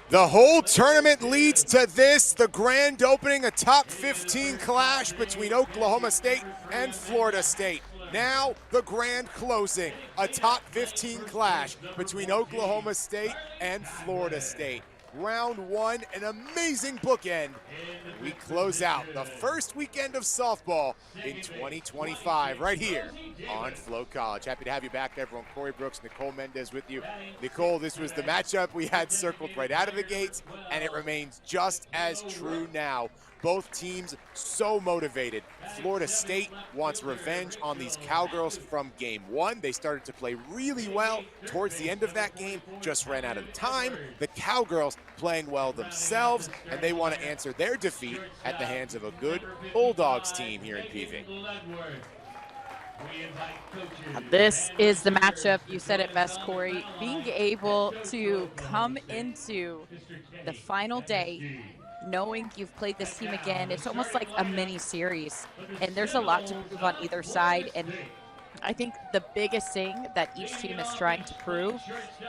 The whole tournament leads to this, the grand opening, a top 15 clash between Oklahoma State and Florida State. Now, the grand closing, a top 15 clash between Oklahoma State and Florida State. Round one, an amazing bookend. We close out the first weekend of softball in 2025 right here on Flow College. Happy to have you back, everyone. Corey Brooks, Nicole Mendez with you. Nicole, this was the matchup we had circled right out of the gates, and it remains just as true now. Both teams so motivated. Florida State wants revenge on these Cowgirls from game one. They started to play really well towards the end of that game, just ran out of time. The Cowgirls playing well themselves, and they want to answer their defeat at the hands of a good Bulldogs team here in PV. This is the matchup. You said it best, Corey. Being able to come into the final day knowing you've played this team again, it's almost like a mini series, and there's a lot to prove on either side. And I think the biggest thing that each team is trying to prove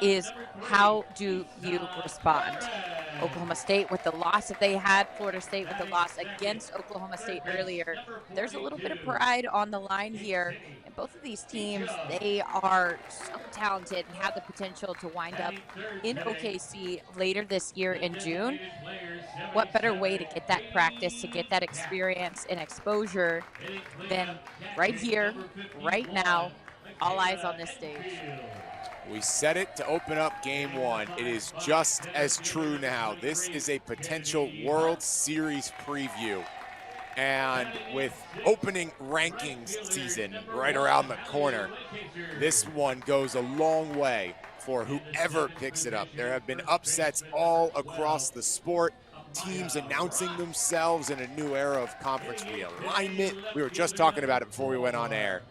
is how do you respond. Oklahoma State with the loss that they had, Florida State with the loss against Oklahoma State earlier. There's a little bit of pride on the line here. And both of these teams, they are so talented and have the potential to wind up in OKC later this year in June. What better way to get that practice, to get that experience and exposure than right here, right now, all eyes on this stage. We set it to open up game one. It is just as true now. This is a potential World Series preview. And with opening rankings season right around the corner, this one goes a long way for whoever picks it up. There have been upsets all across the sport. Teams announcing themselves in a new era of conference realignment. We were just talking about it before we went on air.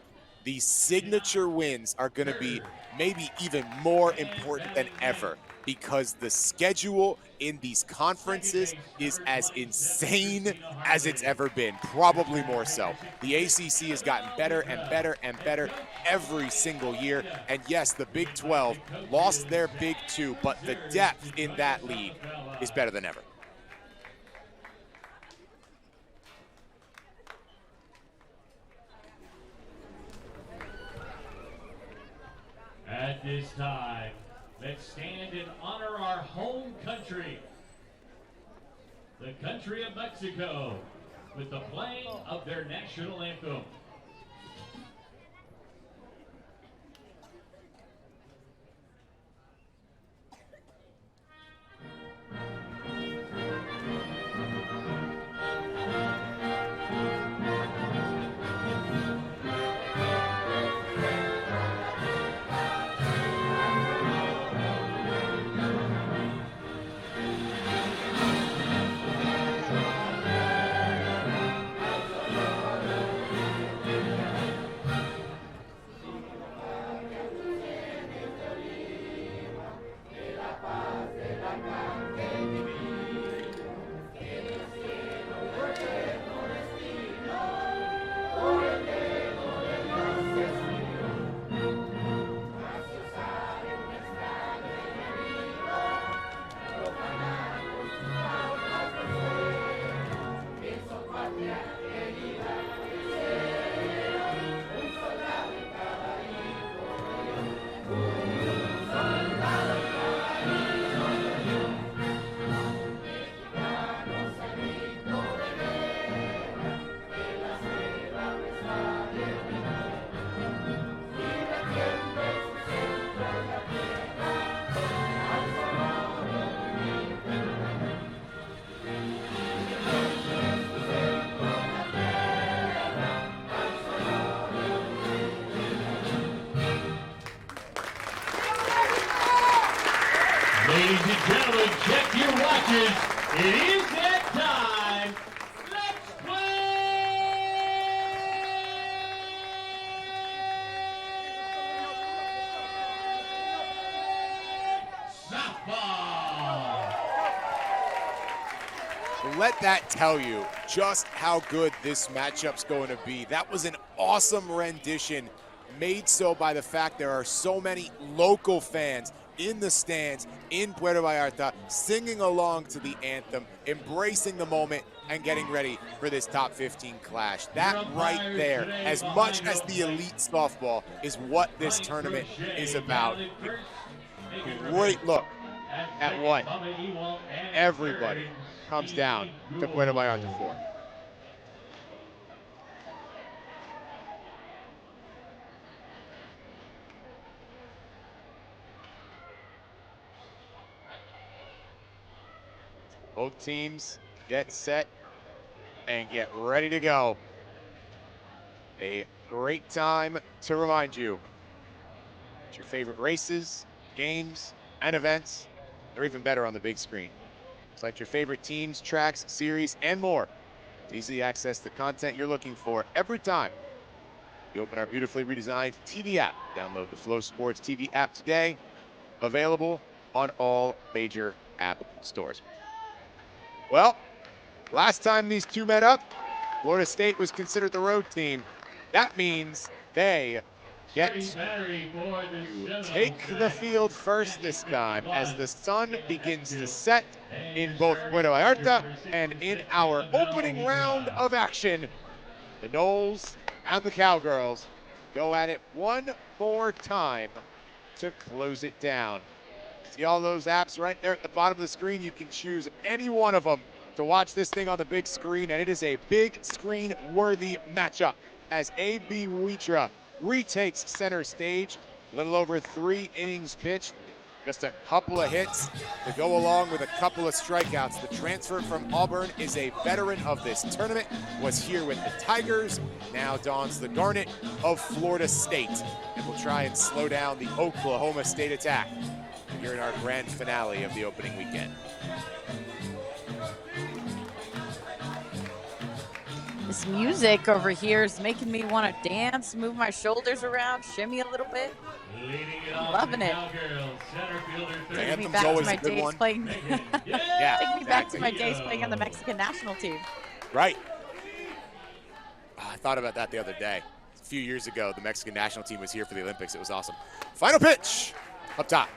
These signature wins are going to be maybe even more important than ever because the schedule in these conferences is as insane as it's ever been, probably more so. The ACC has gotten better and better and better every single year. And yes, the Big 12 lost their Big 2, but the depth in that league is better than ever. At this time, let's stand and honor our home country, the country of Mexico, with the playing of their national anthem. Ladies and gentlemen, check your watches. It is that time. Let's play softball. Let that tell you just how good this matchup's going to be. That was an awesome rendition, made so by the fact there are so many local fans in the stands in Puerto Vallarta, singing along to the anthem, embracing the moment, and getting ready for this top 15 clash. That right there, as much as the elite softball, is what this tournament is about. Great look at what everybody comes down to Puerto Vallarta for. Both teams get set and get ready to go. A great time to remind you that your favorite races, games, and events are even better on the big screen. Select your favorite teams, tracks, series, and more to easily access the content you're looking for every time you open our beautifully redesigned TV app. Download the Flow Sports TV app today. Available on all major app stores. Well, last time these two met up, Florida State was considered the road team. That means they get to take the field first this time as the sun begins to set in both Puerto Vallarta and in our opening round of action. The Noles and the Cowgirls go at it one more time to close it down. See all those apps right there at the bottom of the screen? You can choose any one of them to watch this thing on the big screen, and it is a big screen worthy matchup as A.B. Wheatra retakes center stage. A little over 3 innings pitched, just a couple of hits to go along with a couple of strikeouts. The transfer from Auburn is a veteran of this tournament, was here with the Tigers, now dons the garnet of Florida State, and will try and slow down the Oklahoma State attack here in our grand finale of the opening weekend. This music over here is making me want to dance, move my shoulders around, shimmy a little bit. I'm loving it. Taking me back to my days playing. Taking me back to my days playing on the Mexican national team. Right. I thought about that the other day. A few years ago, the Mexican national team was here for the Olympics. It was awesome. Final pitch up top.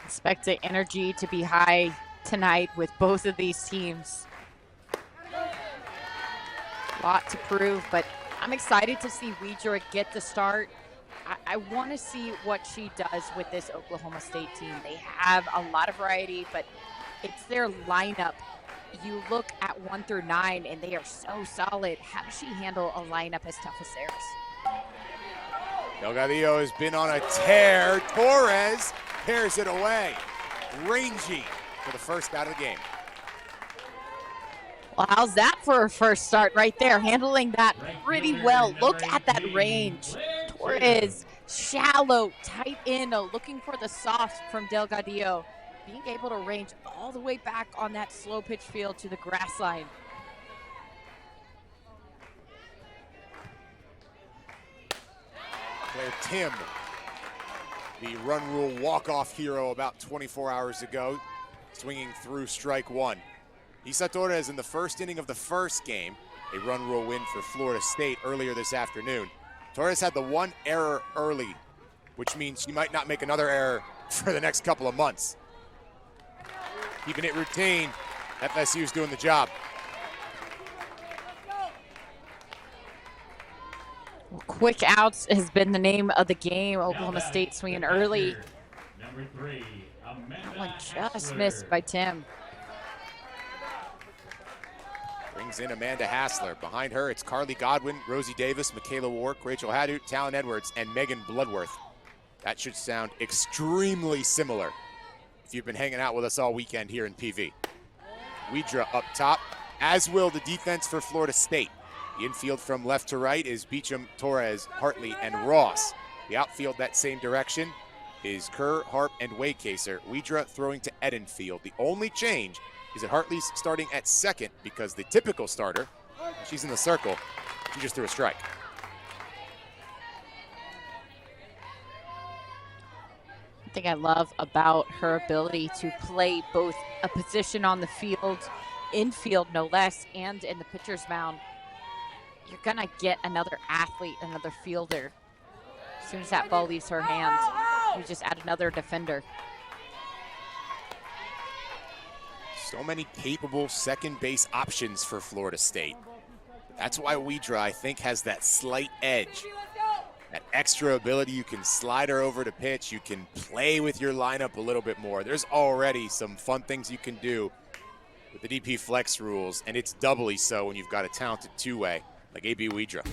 Expect the energy to be high tonight with both of these teams. A lot to prove, but I'm excited to see Wheatra get the start. I want to see what she does with this Oklahoma State team. They have a lot of variety, but it's their lineup. You look at 1 through 9, and they are so solid. How does she handle a lineup as tough as theirs? Delgadillo has been on a tear. Torres pairs it away. Rangy for the first out of the game. Well, how's that for a first start right there? Handling that pretty well. Look at that range. Torres, shallow, tight in, looking for the soft from Delgadillo. Being able to range all the way back on that slow pitch field to the grass line. Claire Tim, the run rule walk-off hero about 24 hours ago, swinging through strike 1. Isa Torres in the first inning of the first game, a run rule win for Florida State earlier this afternoon. Torres had the one error early, which means she might not make another error for the next couple of months. Keeping it routine, FSU's doing the job. Quick outs has been the name of the game. Oklahoma State swinging early. That one just missed by Tim. Brings in Amanda Hassler. Behind her, it's Carly Godwin, Rosie Davis, Michaela Wark, Rachel Hadoot, Talon Edwards, and Megan Bloodworth. That should sound extremely similar if you've been hanging out with us all weekend here in PV. Wheatra up top, as will the defense for Florida State. The infield from left to right is Beecham, Torres, Hartley, and Ross. The outfield that same direction is Kerr, Harp, and Waycaser. Wheatra throwing to Edenfield. The only change is that Hartley's starting at second because the typical starter, she's in the circle, she just threw a strike. thing I love about her ability to play both a position on the field, infield no less, and in the pitcher's mound. You're gonna get another athlete, another fielder. As soon as that ball leaves her hands, you just add another defender. So many capable second base options for Florida State. That's why Widra, I think, has that slight edge. That extra ability, you can slide her over to pitch, you can play with your lineup a little bit more. There's already some fun things you can do with the DP Flex rules, and it's doubly so when you've got a talented two-way like AB Widra.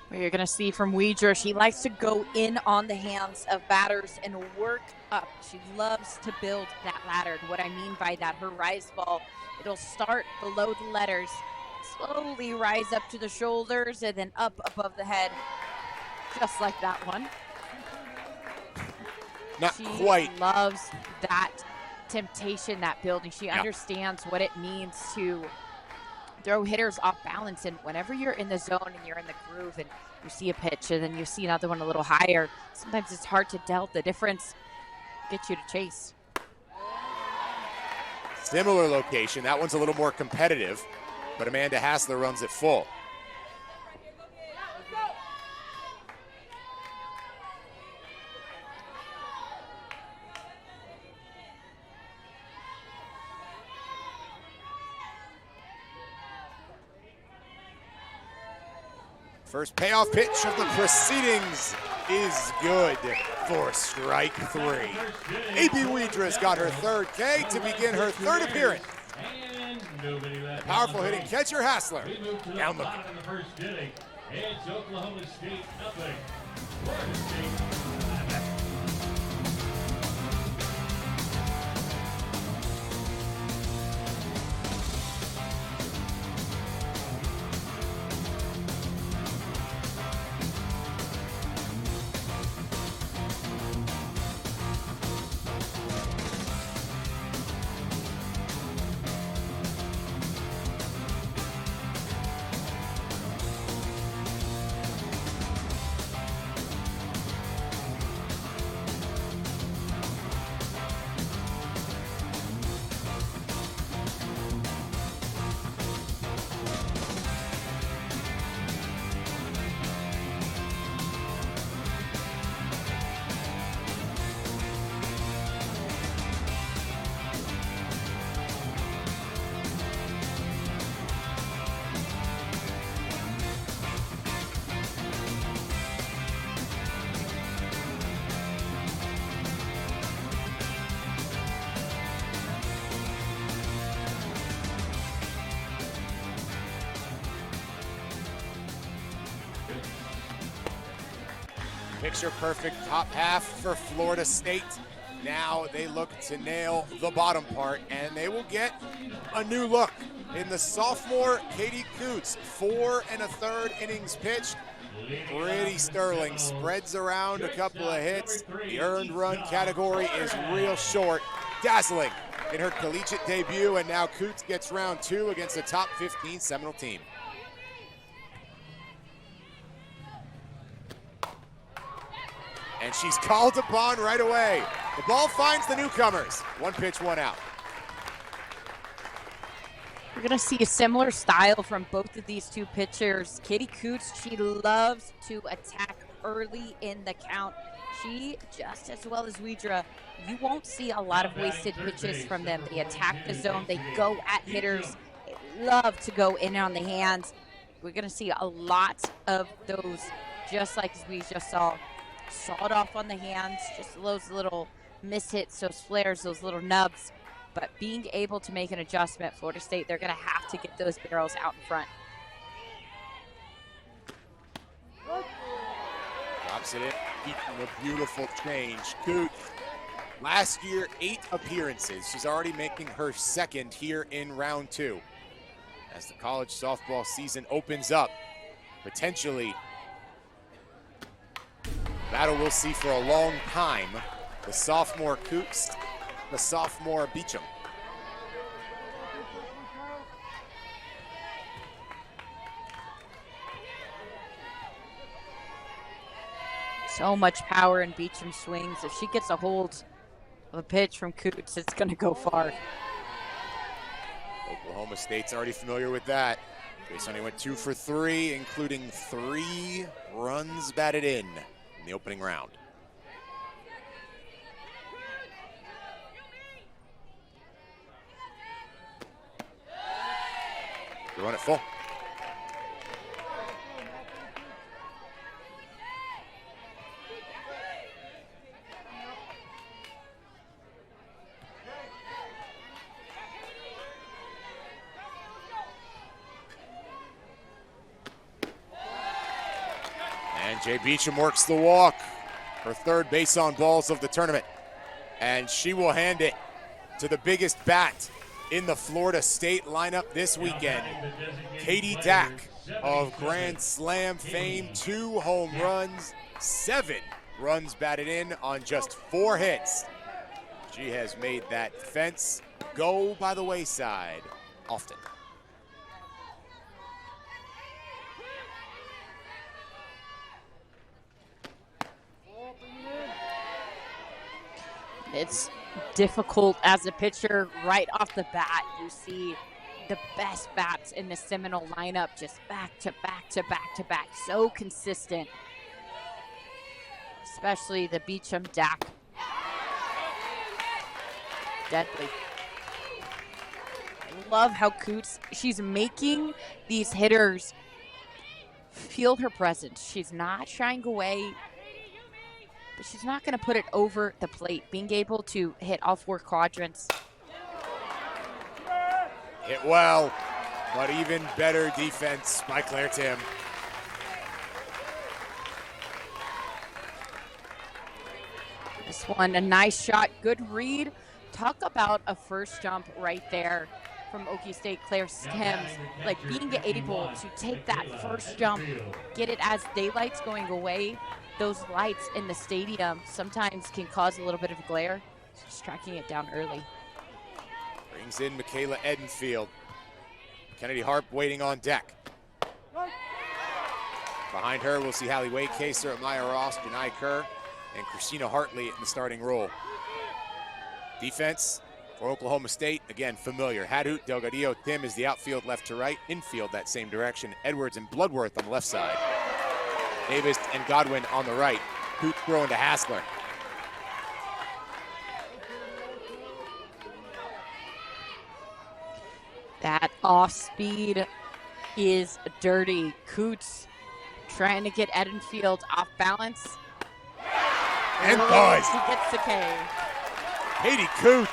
What you're going to see from Widra, she likes to go in on the hands of batters and work up. She loves to build that ladder. And what I mean by that, her rise ball, it'll start below the letters, slowly rise up to the shoulders, and then up above the head, just like that one. Not she quite. Loves that temptation, that building. She understands what it means to throw hitters off balance, and whenever you're in the zone and you're in the groove and you see a pitch and then you see another one a little higher, sometimes it's hard to tell the difference. Get you to chase. Similar location, that one's a little more competitive, but Amanda Hassler runs it full. First payoff pitch of the proceedings is good for strike three. AB Widra's got her third K to begin her third appearance. Powerful hitting catcher Hassler down looking. The first inning. It's Oklahoma State nothing. Florida State. Picture perfect top half for Florida State. Now they look to nail the bottom part, and they will get a new look in the sophomore Katie Coots. 4 1/3 innings pitched. Pretty sterling, spreads around a couple of hits. The earned run category is real short. Dazzling in her collegiate debut, and now Coots gets round 2 against a top 15 Seminole team. And she's called upon right away. The ball finds the newcomers. 1 pitch, 1 out. We're going to see a similar style from both of these two pitchers. Katie Coots, she loves to attack early in the count. She, just as well as Widra, you won't see a lot of wasted pitches from them. They attack the zone. They go at hitters. They love to go in on the hands. We're going to see a lot of those, just like we just saw. Sawed off on the hands, just those little mishits, those flares, those little nubs. But being able to make an adjustment, Florida State, they're going to have to get those barrels out in front. Drops it in, keeping a beautiful change. Coots, last year, 8 appearances. She's already making her second here in round 2. As the college softball season opens up, potentially battle we'll see for a long time. The sophomore Coots, the sophomore Beecham. So much power in Beecham swings. If she gets a hold of a pitch from Coots, it's going to go far. Oklahoma State's already familiar with that. Grace only went 2 for 3, including 3 runs batted in the opening round. They run it full. And Jay Beecham works the walk, her 3rd base on balls of the tournament. And she will hand it to the biggest bat in the Florida State lineup this weekend. Katie Dack of Grand Slam fame, 2 home runs, 7 runs batted in on just 4 hits. She has made that fence go by the wayside often. It's difficult as a pitcher right off the bat. You see the best bats in the Seminole lineup just back to back to back to back. So consistent. Especially the Beecham Dack. Deadly. I love how Coots, she's making these hitters feel her presence. She's not shying away, but she's not going to put it over the plate. Being able to hit all 4 quadrants. Hit well, but even better defense by Claire Tim. This one, a nice shot, good read. Talk about a first jump right there from Okie State, Claire Tim. Like being able to take that first jump, get it as daylight's going away. Those lights in the stadium sometimes can cause a little bit of glare. Just tracking it down early. Brings in Michaela Edenfield. Kennedy Harp waiting on deck. Behind her, we'll see Hallie Waycaser, Maya Ross, Janai Kerr, and Christina Hartley in the starting role. Defense for Oklahoma State, again, familiar. Hadhoot, Delgadillo, Tim is the outfield left to right. Infield that same direction. Edwards and Bloodworth on the left side. Davis and Godwin on the right. Hoot throwing to Hassler. That off speed is dirty. Coots trying to get Edenfield off balance. And does. He gets the K. Katie Coots.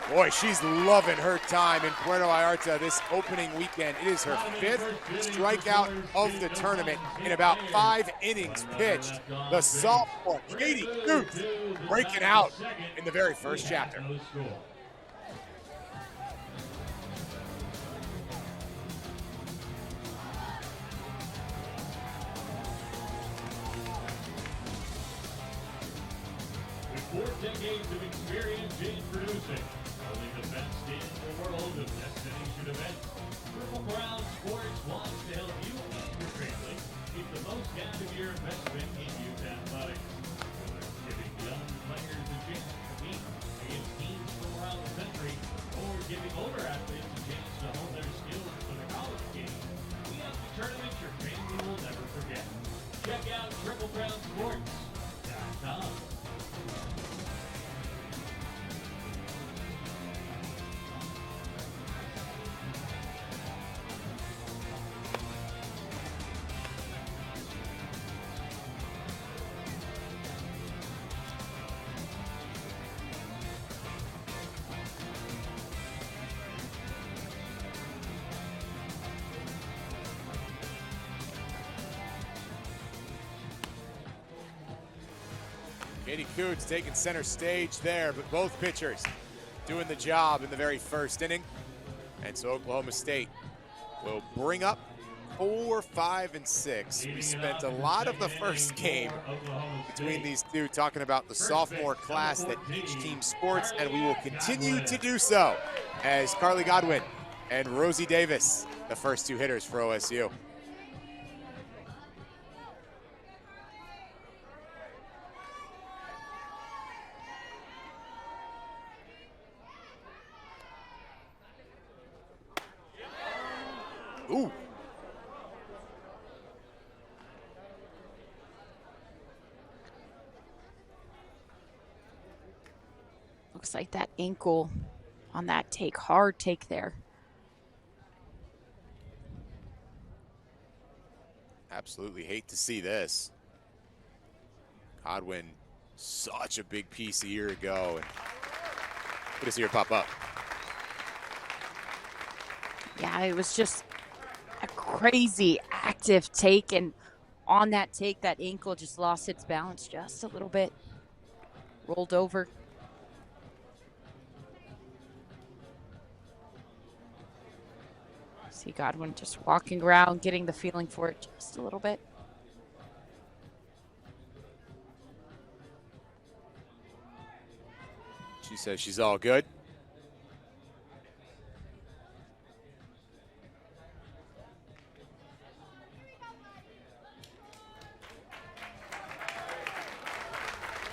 Boy, she's loving her time in Puerto Vallarta this opening weekend. It is her 5th strikeout of the tournament in about 5 innings pitched. The sophomore, Katie Coots, breaking out in the very first chapter. With 4 decades of experience in producing only the best in the world of destination events, Purple Brown Sports wants to help you and your family get the most out of your investment in youth athletics. Whether it's giving young players a chance to compete against teams from around the country, or giving older athletes a chance to hone their skills for the college game, we have the tournament your family will never forget. Check out PurpleBrownSports.com. Katie Coots taking center stage there, but both pitchers doing the job in the very first inning. And so Oklahoma State will bring up 4, 5, and 6. We spent a lot of the first game between these two talking about the sophomore class that each team sports, and we will continue to do so as Carly Godwin and Rosie Davis, the first 2 hitters for OSU. Ooh. Looks like that ankle on that take, hard take there. Absolutely hate to see this. Godwin, such a big piece a year ago. And good to see her pop up. Yeah, it was just a crazy active take, and on that take, that ankle just lost its balance just a little bit. Rolled over. See Godwin just walking around, getting the feeling for it just a little bit. She says she's all good.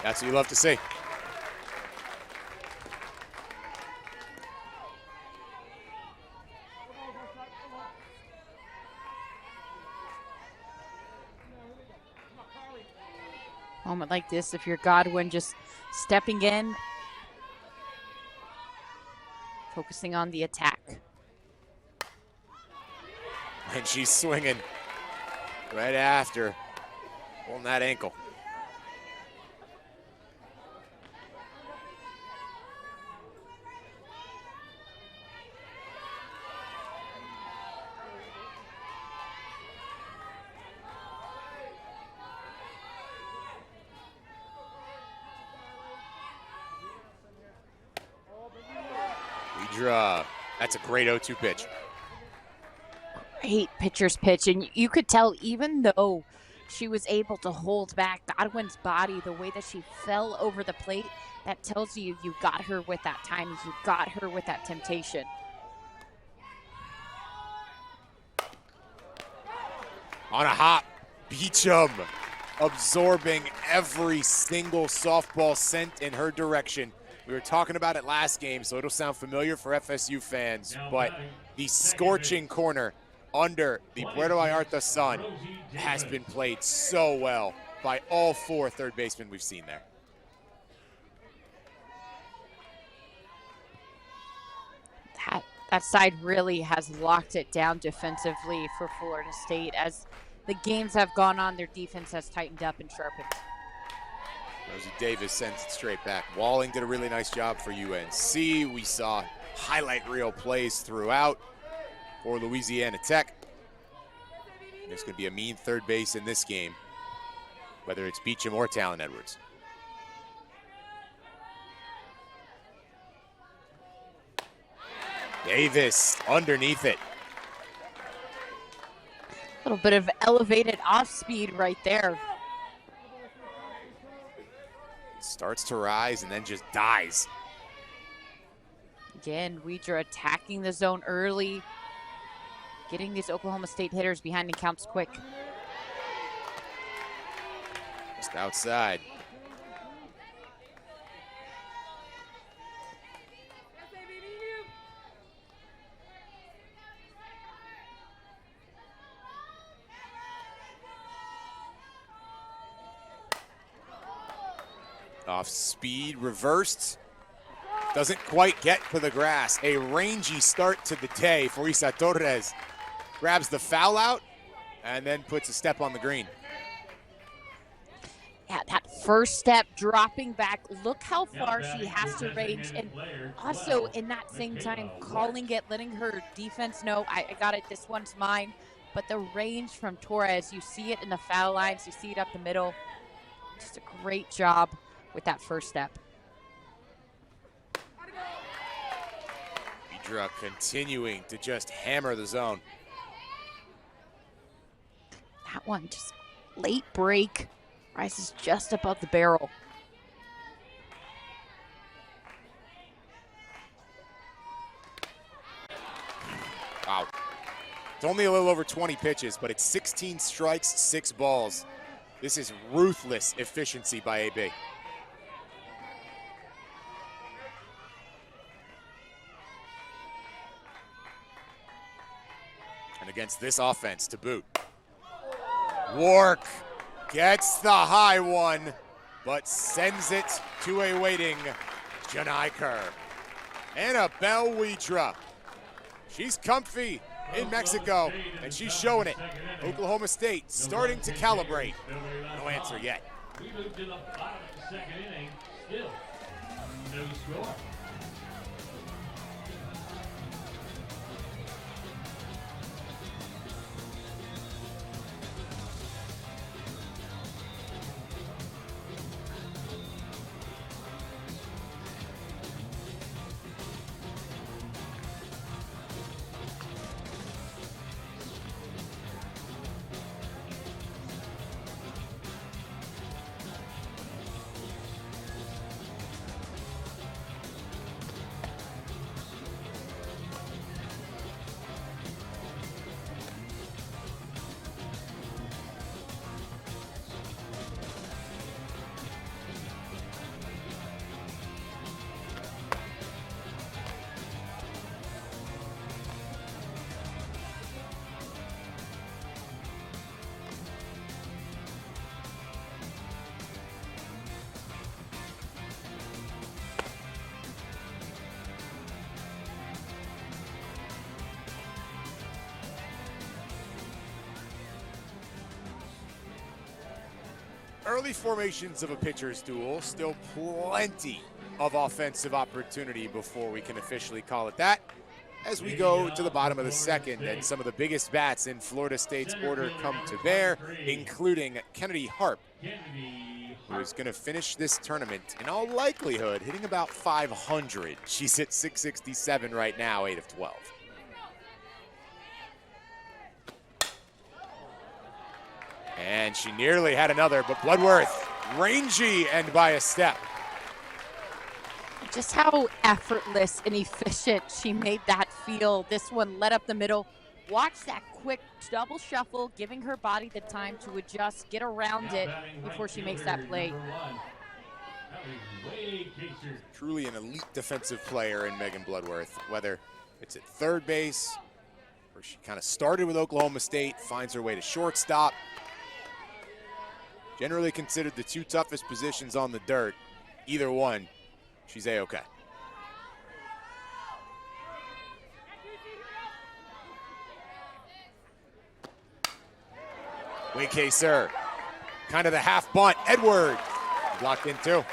That's what you love to see. Moment like this, if you're Godwin, just stepping in, focusing on the attack. And she's swinging right after, pulling that ankle. That's a great 0-2 pitch. Great pitcher's pitch, and you could tell even though she was able to hold back Godwin's body, the way that she fell over the plate, that tells you you got her with that timing, you got her with that temptation. On a hop, Beecham absorbing every single softball sent in her direction. We were talking about it last game, so it'll sound familiar for FSU fans, but the scorching corner under the Puerto Vallarta sun has been played so well by all four third basemen we've seen there. That side really has locked it down defensively for Florida State. As the games have gone on, their defense has tightened up and sharpened. Rosie Davis sends it straight back. Walling did a really nice job for UNC. We saw highlight reel plays throughout for Louisiana Tech. There's going to be a mean third base in this game, whether it's Beecham or Talon Edwards. Davis underneath it. A little bit of elevated off speed right there. Starts to rise and then just dies. Again, Weidra attacking the zone early, getting these Oklahoma State hitters behind in counts quick. Just outside. Off speed, reversed. Doesn't quite get to the grass. A rangy start to the day for Isa Torres. Grabs the foul out and then puts a step on the green. Yeah, that first step, dropping back. Look how far she has to range. And also in that same time, calling it, letting her defense know, I got it, this one's mine. But the range from Torres, you see it in the foul lines, you see it up the middle. Just a great job with that first step. Weidra continuing to just hammer the zone. That one just late break, rises just above the barrel. Wow. It's only a little over 20 pitches, but it's 16 strikes, 6 balls. This is ruthless efficiency by AB. And against this offense to boot. Wark gets the high one, but sends it to a waiting Janai Kerr. Annabelle Widra. She's comfy in Mexico, and she's showing it. Oklahoma State starting to calibrate. No answer yet. We move to the bottom of the second inning. Still no score. Early formations of a pitcher's duel, still plenty of offensive opportunity before we can officially call it that. As we go to the bottom of the second, and some of the biggest bats in Florida State's order come to bear, including Kennedy Harp, who is going to finish this tournament in all likelihood hitting about 500. She's at 667 right now, 8 of 12. And she nearly had another, but Bloodworth, rangy and by a step. Just how effortless and efficient she made that feel. This one led up the middle. Watch that quick double shuffle, giving her body the time to adjust, get around it before she makes that play. Truly an elite defensive player in Megan Bloodworth, whether it's at third base, where she kind of started with Oklahoma State, finds her way to shortstop. Generally considered the two toughest positions on the dirt. Either one, she's A-okay. Wake sir, kind of the half bunt. Edward blocked in too.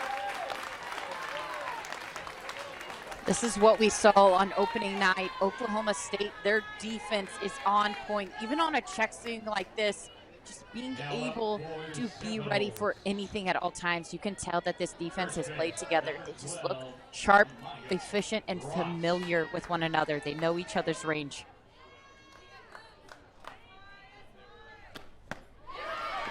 This is what we saw on opening night. Oklahoma State, their defense is on point. Even on a check swing like this, just being able to be ready for anything at all times. You can tell that this defense has played together. They just look sharp, efficient, and familiar with one another. They know each other's range.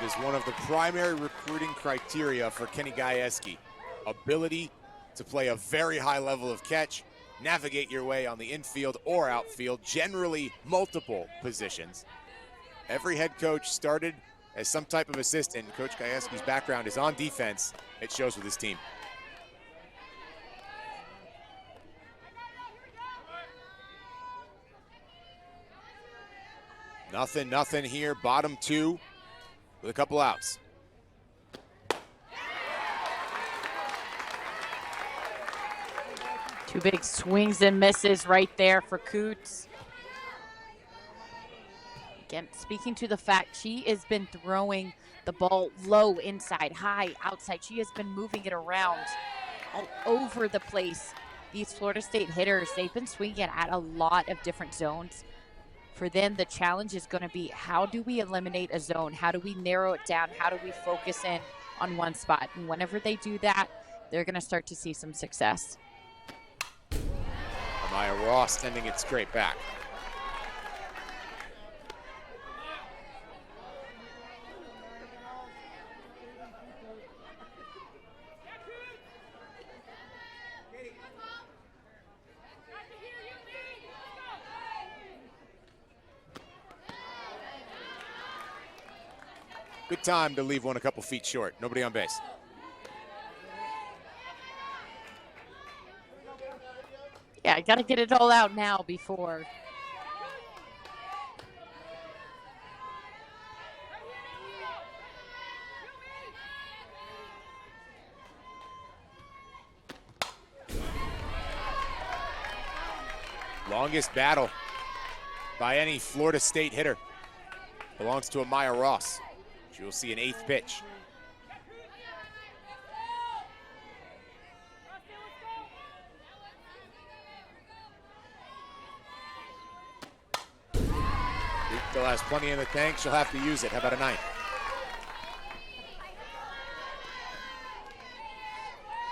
It is one of the primary recruiting criteria for Kenny Gajewski. Ability to play a very high level of catch, navigate your way on the infield or outfield, generally multiple positions. Every head coach started as some type of assistant. Coach Gajewski's background is on defense. It shows with his team. Nothing here. Bottom two with a couple outs. Two big swings and misses right there for Coots. Again, speaking to the fact she has been throwing the ball low, inside, high, outside. She has been moving it around all over the place. These Florida State hitters, they've been swinging it at a lot of different zones. For them, the challenge is going to be, how do we eliminate a zone? How do we narrow it down? How do we focus in on one spot? And whenever they do that, they're going to start to see some success. Amaya Ross sending it straight back. Good time to leave one a couple feet short. Nobody on base. Yeah, I got to get it all out now before Longest battle by any Florida State hitter belongs to Amaya Ross. She will see an 8th pitch. Still has plenty in the tank. She'll have to use it. How about a 9th?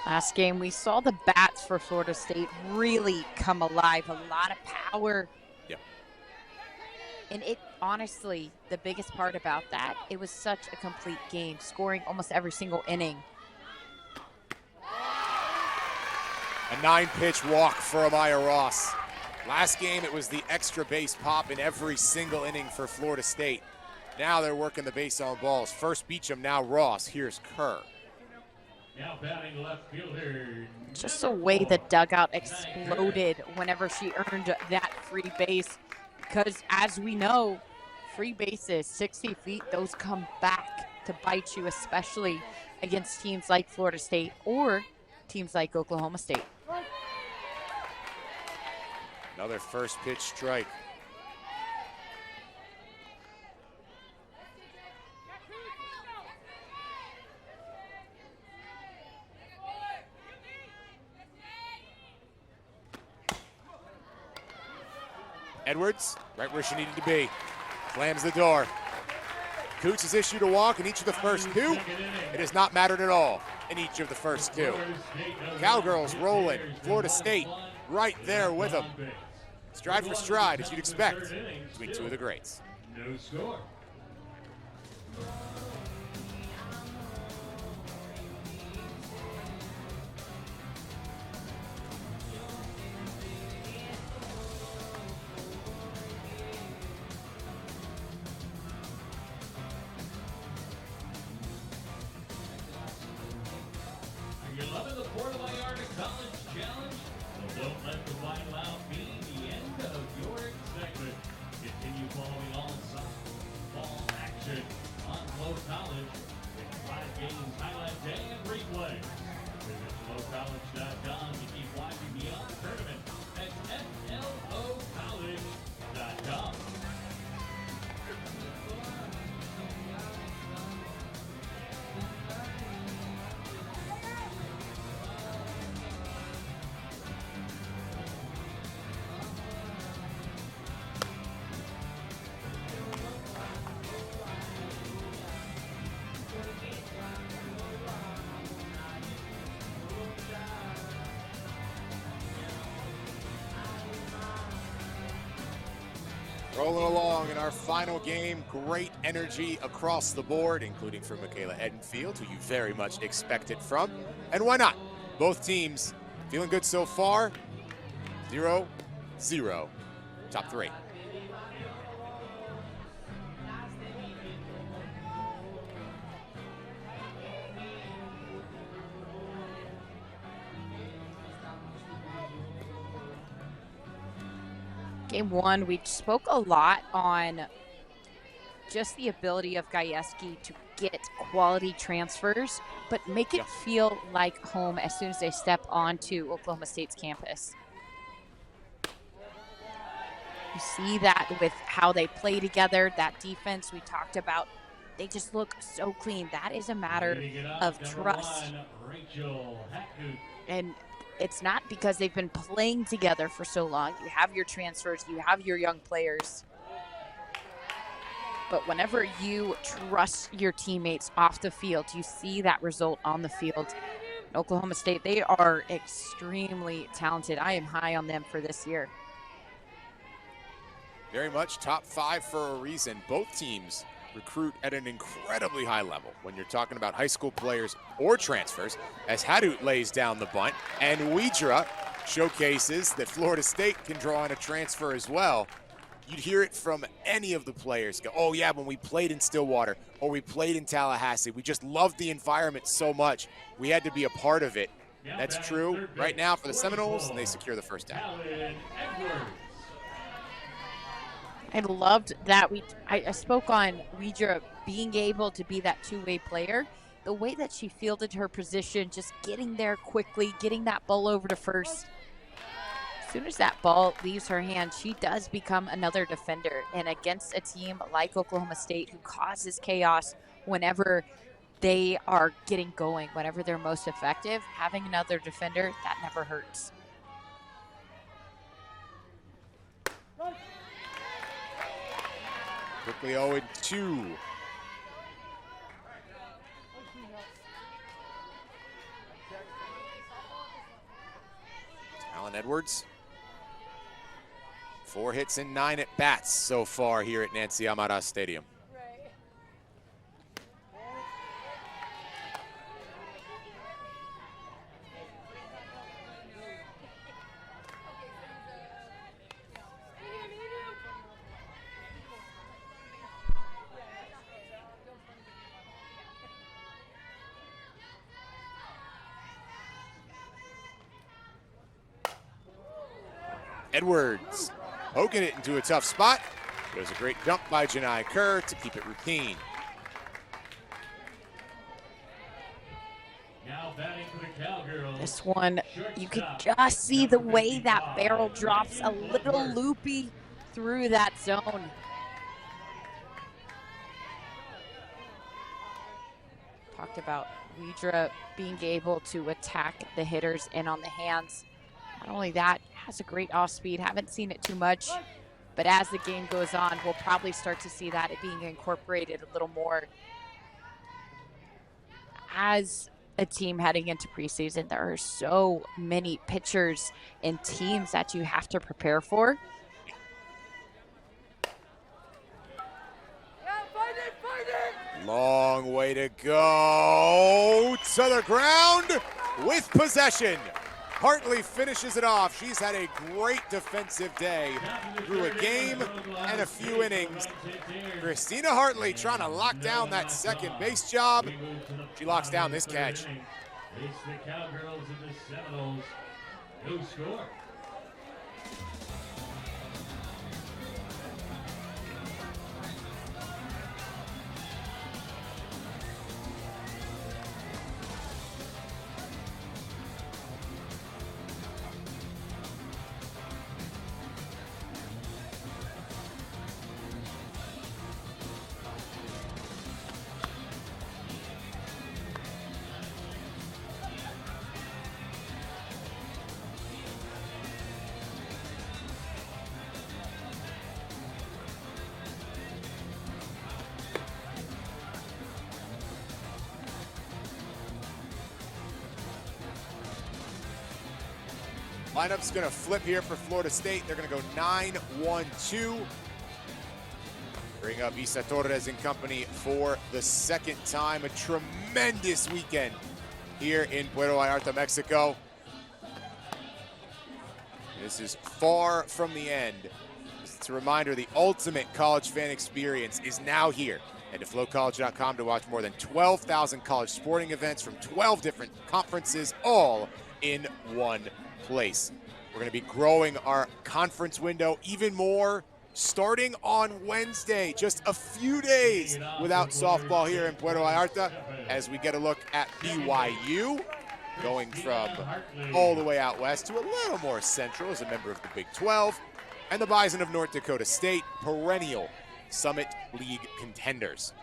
Last game, we saw the bats for Florida State really come alive. A lot of power. Yep. And it, honestly, the biggest part about that, it was such a complete game, scoring almost every single inning. A 9-pitch walk for Amaya Ross. Last game, it was the extra base pop in every single inning for Florida State. Now they're working the base on balls. First Beecham, now Ross. Here's Kerr. Now batting left fielder. Just the way the dugout exploded whenever she earned that free base. Because as we know, free bases, 60 feet, those come back to bite you, especially against teams like Florida State or teams like Oklahoma State. Another first pitch strike. Edwards, right where she needed to be, slams the door. Coots has issued a walk in each of the first 2. It has not mattered at all in each of the first 2. Cowgirls rolling. Florida State right there with them. Stride for stride, as you'd expect, between 2 of the greats. No score. Are you loving the Puerto Vallarta College Challenge? Well, don't let the white loud be the end of your excitement. Continue following all softball action on Flow College with 5 games, highlights, and replay. Visit FloCollege.com to keep watching beyond the tournament. That's FLOCollege.com. Rolling along in our final game, great energy across the board, including from Michaela Edenfield, who you very much expected from. And why not? Both teams feeling good so far. 0-0, top 3. Game 1, we spoke a lot on just the ability of Gajewski to get quality transfers, but make it feel like home as soon as they step onto Oklahoma State's campus. You see that with how they play together, that defense we talked about. They just look so clean. That is a matter of trust. And it's not because they've been playing together for so long. You have your transfers, you have your young players. But whenever you trust your teammates off the field, you see that result on the field. Oklahoma State, they are extremely talented. I am high on them for this year. Very much top 5 for a reason. Both teams recruit at an incredibly high level when you're talking about high school players or transfers, as Hadut lays down the bunt, and Widra showcases that Florida State can draw on a transfer as well. You'd hear it from any of the players go, oh yeah, when we played in Stillwater or we played in Tallahassee, we just loved the environment so much. We had to be a part of it. That's true right now for the Seminoles, and they secure the first down. I loved that I spoke on Widra being able to be that two-way player. The way that she fielded her position, just getting there quickly, getting that ball over to first. soon as that ball leaves her hand, she does become another defender. And against a team like Oklahoma State, who causes chaos whenever they are getting going, whenever they're most effective, having another defender, that never hurts. Quickly 0-2. Alan Edwards. 4 hits and 9 at bats so far here at Nancy Amara Stadium. Edwards poking it into a tough spot. It was a great jump by Janai Kerr to keep it routine. Now batting for the Cowgirls. This one, you could just see the way that barrel drops a little loopy through that zone. Talked about Widra being able to attack the hitters in on the hands. Not only that, has a great off speed. Haven't seen it too much, but as the game goes on, we'll probably start to see that being incorporated a little more. As a team heading into preseason, there are so many pitchers and teams that you have to prepare for. Long way to go to the ground with possession. Hartley finishes it off. She's had a great defensive day through a game and a few innings. Christina Hartley trying to lock down that second base job. She locks down this catch. It's the Cowgirls and the Seminoles. No score. Lineup's going to flip here for Florida State. They're going to go 9-1-2. Bring up Isa Torres and company for the second time. A tremendous weekend here in Puerto Vallarta, Mexico. This is far from the end. It's a reminder, the ultimate college fan experience is now here. Head to flowcollege.com to watch more than 12,000 college sporting events from 12 different conferences, all in one place. We're going to be growing our conference window even more starting on Wednesday. Just a few days without softball here in Puerto Vallarta as we get a look at BYU, going from all the way out west to a little more central as a member of the Big 12, and the Bison of North Dakota State, perennial Summit League contenders.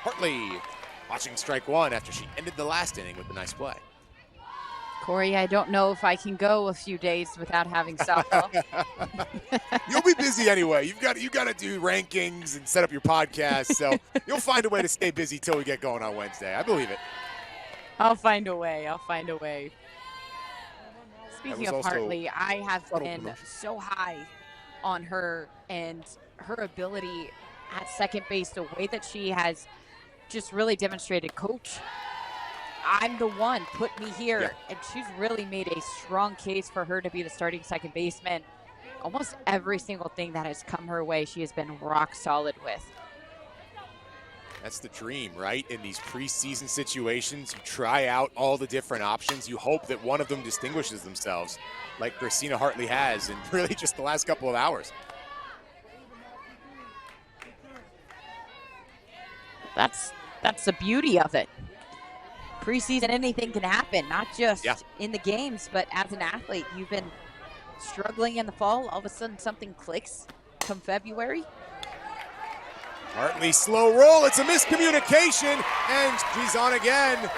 Hartley watching strike one after she ended the last inning with a nice play. Corey, I don't know if I can go a few days without having softball. You'll be busy anyway. You got to do rankings and set up your podcast, so you'll find a way to stay busy till we get going on Wednesday. I believe it. I'll find a way. I'll find a way. Speaking of Hartley, I have been so high on her and her ability at second base, the way that she has just really demonstrated, coach, I'm the one, put me here. Yeah. And she's really made a strong case for her to be the starting second baseman. Almost every single thing that has come her way, she has been rock solid with. That's the dream, right? In these preseason situations, you try out all the different options. You hope that one of them distinguishes themselves, like Christina Hartley has in really just the last couple of hours. That's the beauty of it. preseason, anything can happen, not just in the games, but as an athlete. You've been struggling in the fall. All of a sudden, something clicks come February. Hartley, slow roll. It's a miscommunication, and she's on again.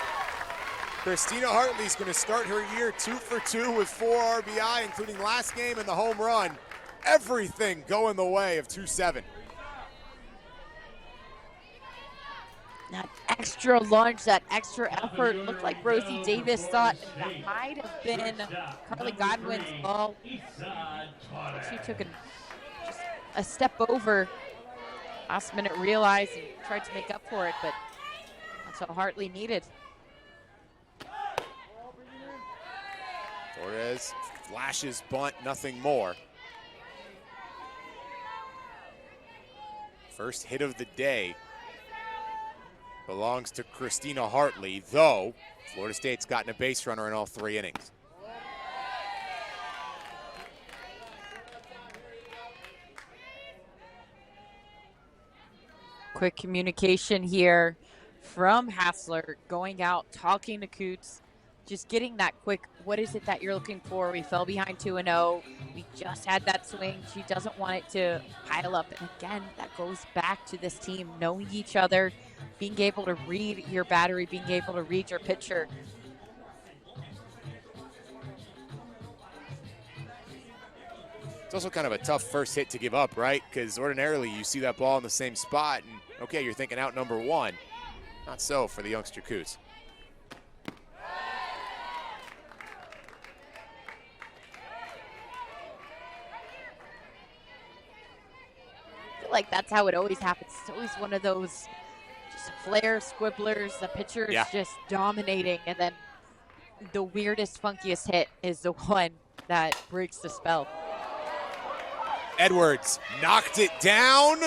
Christina Hartley's going to start her year 2 for 2 with 4 RBI, including last game and the home run. Everything going the way of 2-7. That extra lunge, that extra effort, looked like Rosie Davis thought that might have been Carly Godwin's ball. She took just a step over. Last minute realized and tried to make up for it, but that's what Hartley needed. Torres flashes bunt, nothing more. First hit of the day belongs to Christina Hartley, though Florida State's gotten a base runner in all 3 innings. Quick communication here from Hassler, going out, talking to Coots, just getting that quick, what is it that you're looking for? We fell behind 2-0. We just had that swing. She doesn't want it to pile up. And again, that goes back to this team, knowing each other, being able to read your battery, being able to read your pitcher. It's also kind of a tough first hit to give up, right? Because ordinarily you see that ball in the same spot and, okay, you're thinking out number 1. Not so for the youngster Coots. Like that's how it always happens. It's always one of those just flares, squibblers, the pitcher is just dominating, and then the weirdest, funkiest hit is the one that breaks the spell. Edwards knocked it down,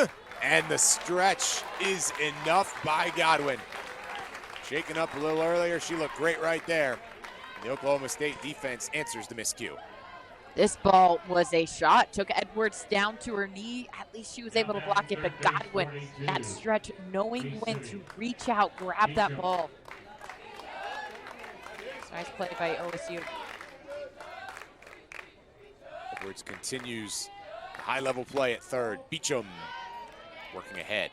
and the stretch is enough by Godwin. Shaken up a little earlier, she looked great right there. The Oklahoma State defense answers the miscue. This ball was a shot, took Edwards down to her knee. At least she was able to block it, but Godwin, that stretch, knowing when to reach out, grab that ball. Nice play by OSU. Edwards continues high-level play at third. Beecham working ahead.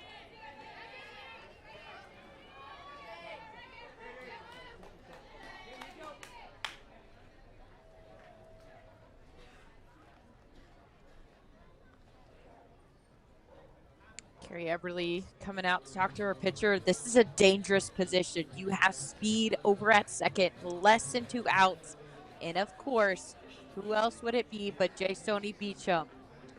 Carrie Eberly coming out to talk to her pitcher. This is a dangerous position. You have speed over at second, less than 2 outs. And of course, who else would it be but Jaysoni Beecham,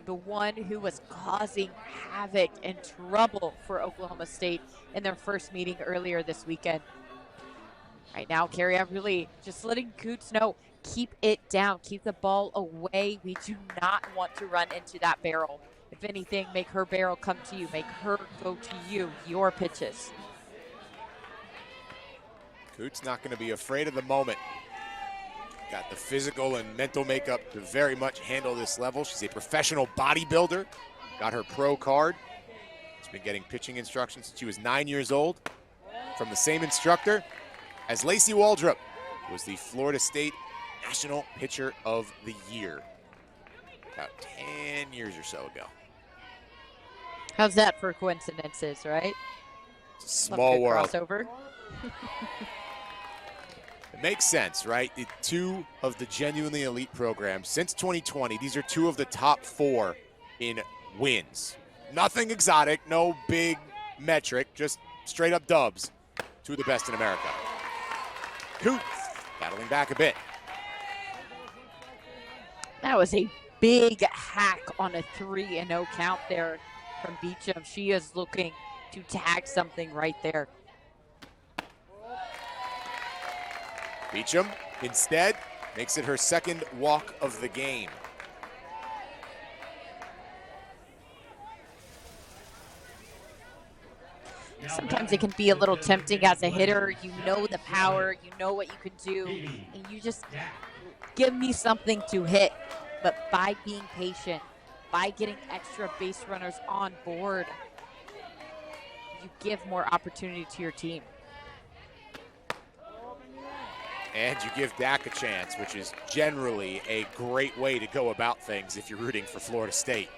the one who was causing havoc and trouble for Oklahoma State in their first meeting earlier this weekend. Right now, Carrie Eberly just letting Coots know, keep it down, keep the ball away. We do not want to run into that barrel. If anything, make her barrel come to you. Make her go to you, your pitches. Coots not going to be afraid of the moment. Got the physical and mental makeup to very much handle this level. She's a professional bodybuilder. Got her pro card. She's been getting pitching instructions since she was 9 years old from the same instructor as Lacey Waldrop, who was the Florida State National Pitcher of the Year about 10 years or so ago. How's that for coincidences, right? It's a small world. Crossover. It makes sense, right? 2 of the genuinely elite programs since 2020. These are 2 of the top 4 in wins. Nothing exotic, no big metric, just straight up dubs. 2 of the best in America. Coots battling back a bit. That was a big hack on a 3-0 count there from Beecham. She is looking to tag something right there. Beecham, instead, makes it her second walk of the game. Sometimes it can be a little tempting as a hitter. You know the power, you know what you can do, and you just give me something to hit. But by being patient, by getting extra base runners on board, you give more opportunity to your team. And you give Dak a chance, which is generally a great way to go about things if you're rooting for Florida State.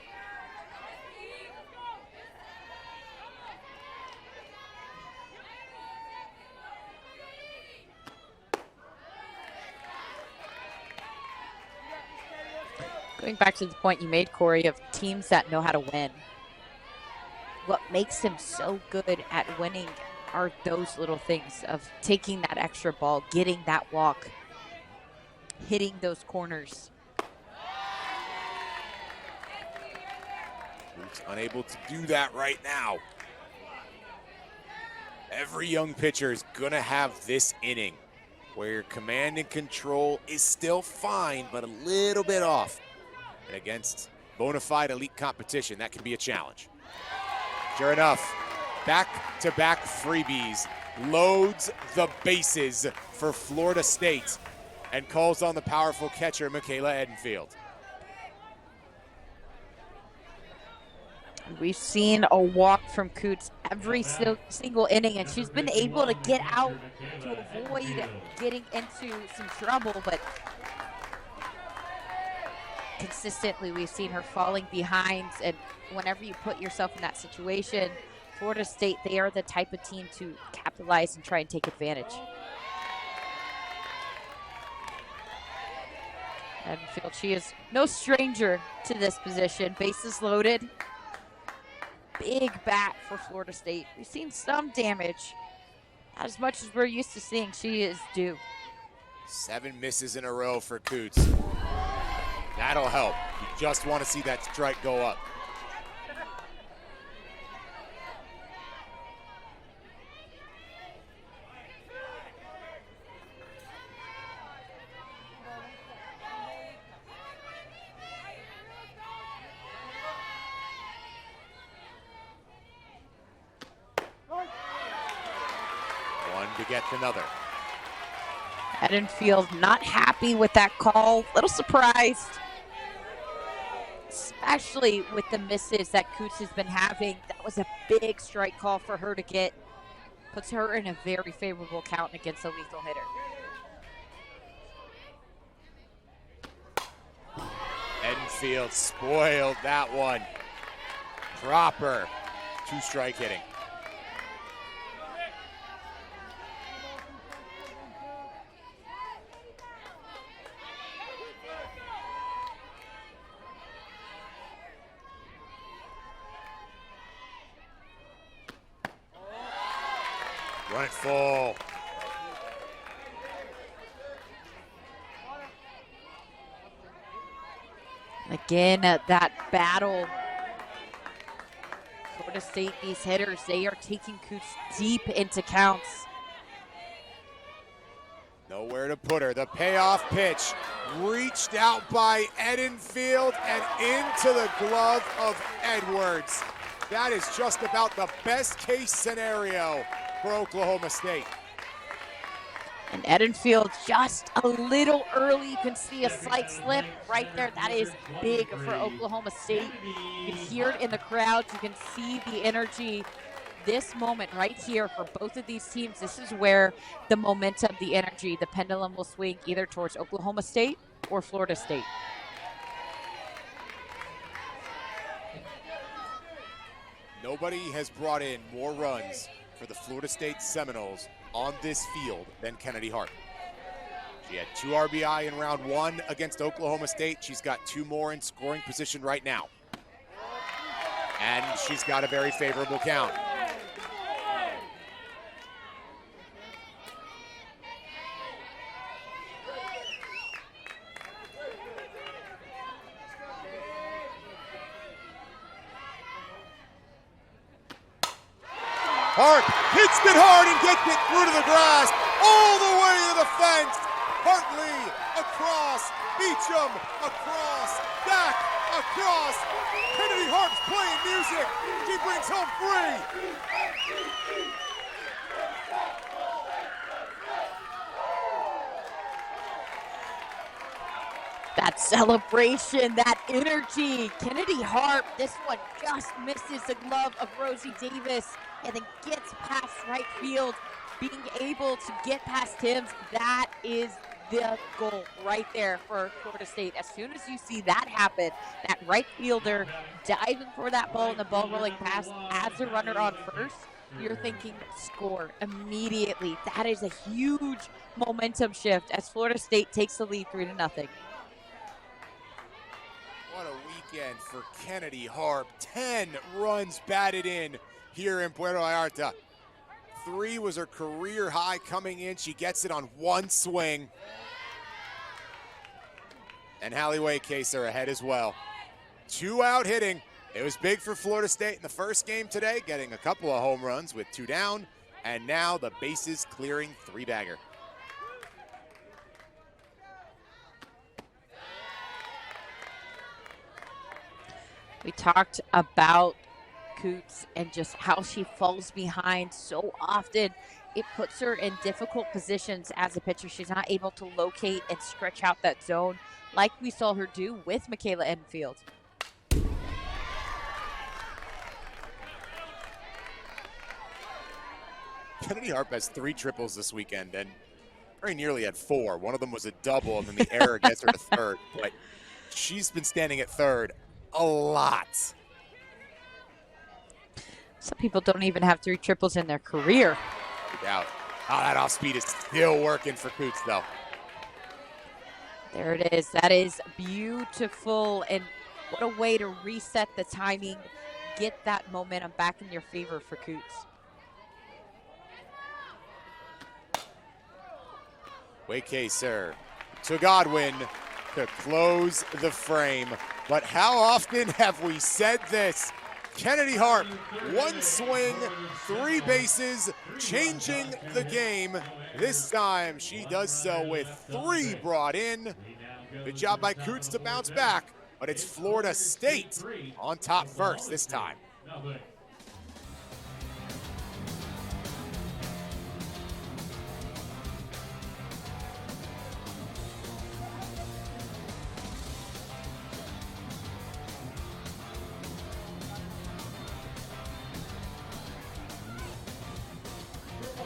Going back to the point you made, Corey, of teams that know how to win. What makes them so good at winning are those little things of taking that extra ball, getting that walk, hitting those corners. Who's unable to do that right now. Every young pitcher is gonna have this inning where your command and control is still fine, but a little bit off. And against bona fide elite competition, that can be a challenge. Sure enough, back-to-back freebies, loads the bases for Florida State and calls on the powerful catcher, Michaela Edenfield. We've seen a walk from Coots every single inning, and she's been able to get out to avoid getting into some trouble, but consistently we've seen her falling behind, and whenever you put yourself in that situation, Florida State, they are the type of team to capitalize and try and take advantage. Edenfield, she is no stranger to this position. Bases loaded. Big bat for Florida State. We've seen some damage. Not as much as we're used to seeing. She is due. 7 misses in a row for Coots. That'll help. You just want to see that strike go up. One begets another. Edenfield not happy with that call. Little surprised. Especially with the misses that Coots has been having. That was a big strike call for her to get. Puts her in a very favorable count against a lethal hitter. Edenfield spoiled that one. Proper 2-strike hitting. Run it full. Again, that battle. Florida State, these hitters, they are taking Coots deep into counts. Nowhere to put her. The payoff pitch reached out by Edenfield and into the glove of Edwards. That is just about the best case scenario for Oklahoma State. And Edenfield just a little early. You can see a slight slip right there. That is big for Oklahoma State. You can hear it in the crowd. You can see the energy. This moment right here for both of these teams, this is where the momentum, the energy, the pendulum will swing either towards Oklahoma State or Florida State. Nobody has brought in more runs for the Florida State Seminoles on this field than Kennedy Harp. She had 2 RBI in round 1 against Oklahoma State. She's got 2 more in scoring position right now. And she's got a very favorable count. Harp hits it hard and gets it through to the grass, all the way to the fence. Hartley across, Beecham across, back across. Kennedy Harp's playing music. She brings home 3. That celebration, that energy. Kennedy Harp, this one just misses the glove of Rosie Davis and then gets past right field. being able to get past him, that is the goal right there for Florida State. As soon as you see that happen, that right fielder diving for that ball and the ball rolling past as a runner on first, you're thinking score immediately. That is a huge momentum shift as Florida State takes the lead 3-0. What a weekend for Kennedy Harp. 10 runs batted in here in Puerto Vallarta. 3 was her career high coming in. She gets it on one swing. And Halliway Kaser ahead as well. 2 out hitting. It was big for Florida State in the first game today, getting a couple of home runs with 2 down. And now the bases clearing 3-bagger. We talked about Coots and just how she falls behind so often. It puts her in difficult positions as a pitcher. She's not able to locate and stretch out that zone like we saw her do with Michaela Enfield. Kennedy Harp has 3 triples this weekend and very nearly had 4. One of them was a double, and then the error gets her to third. But she's been standing at third a lot. Some people don't even have 3 triples in their career. No doubt. Oh, that off speed is still working for Coots, though. There it is. That is beautiful. And what a way to reset the timing, get that momentum back in your favor for Coots. Waycaser to Godwin to close the frame. But how often have we said this? Kennedy Harp, 1 swing, 3 bases, changing the game. This time she does so with 3 brought in. Good job by Coots to bounce back, but it's Florida State on top first this time.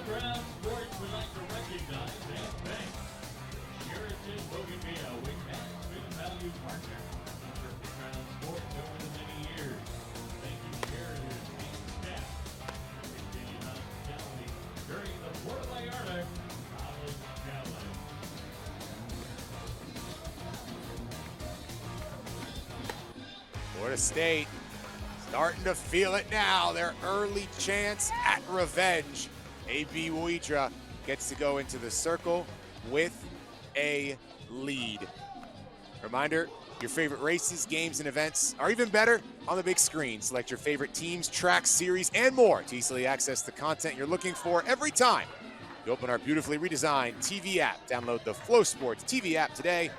Ground Sports would like to recognize and thank Sheraton Bougainville, Wingman's been a valued partner in Purple Ground Sports over the many years. Thank you, Sheraton and staff, for continued hospitality during the Puerto Vallarta College Challenge. Florida State starting to feel it now. Their early chance at revenge. A.B. Wittra gets to go into the circle with a lead. Reminder, your favorite races, games, and events are even better on the big screen. Select your favorite teams, tracks, series, and more to easily access the content you're looking for every time you open our beautifully redesigned TV app. Download the FloSports TV app today,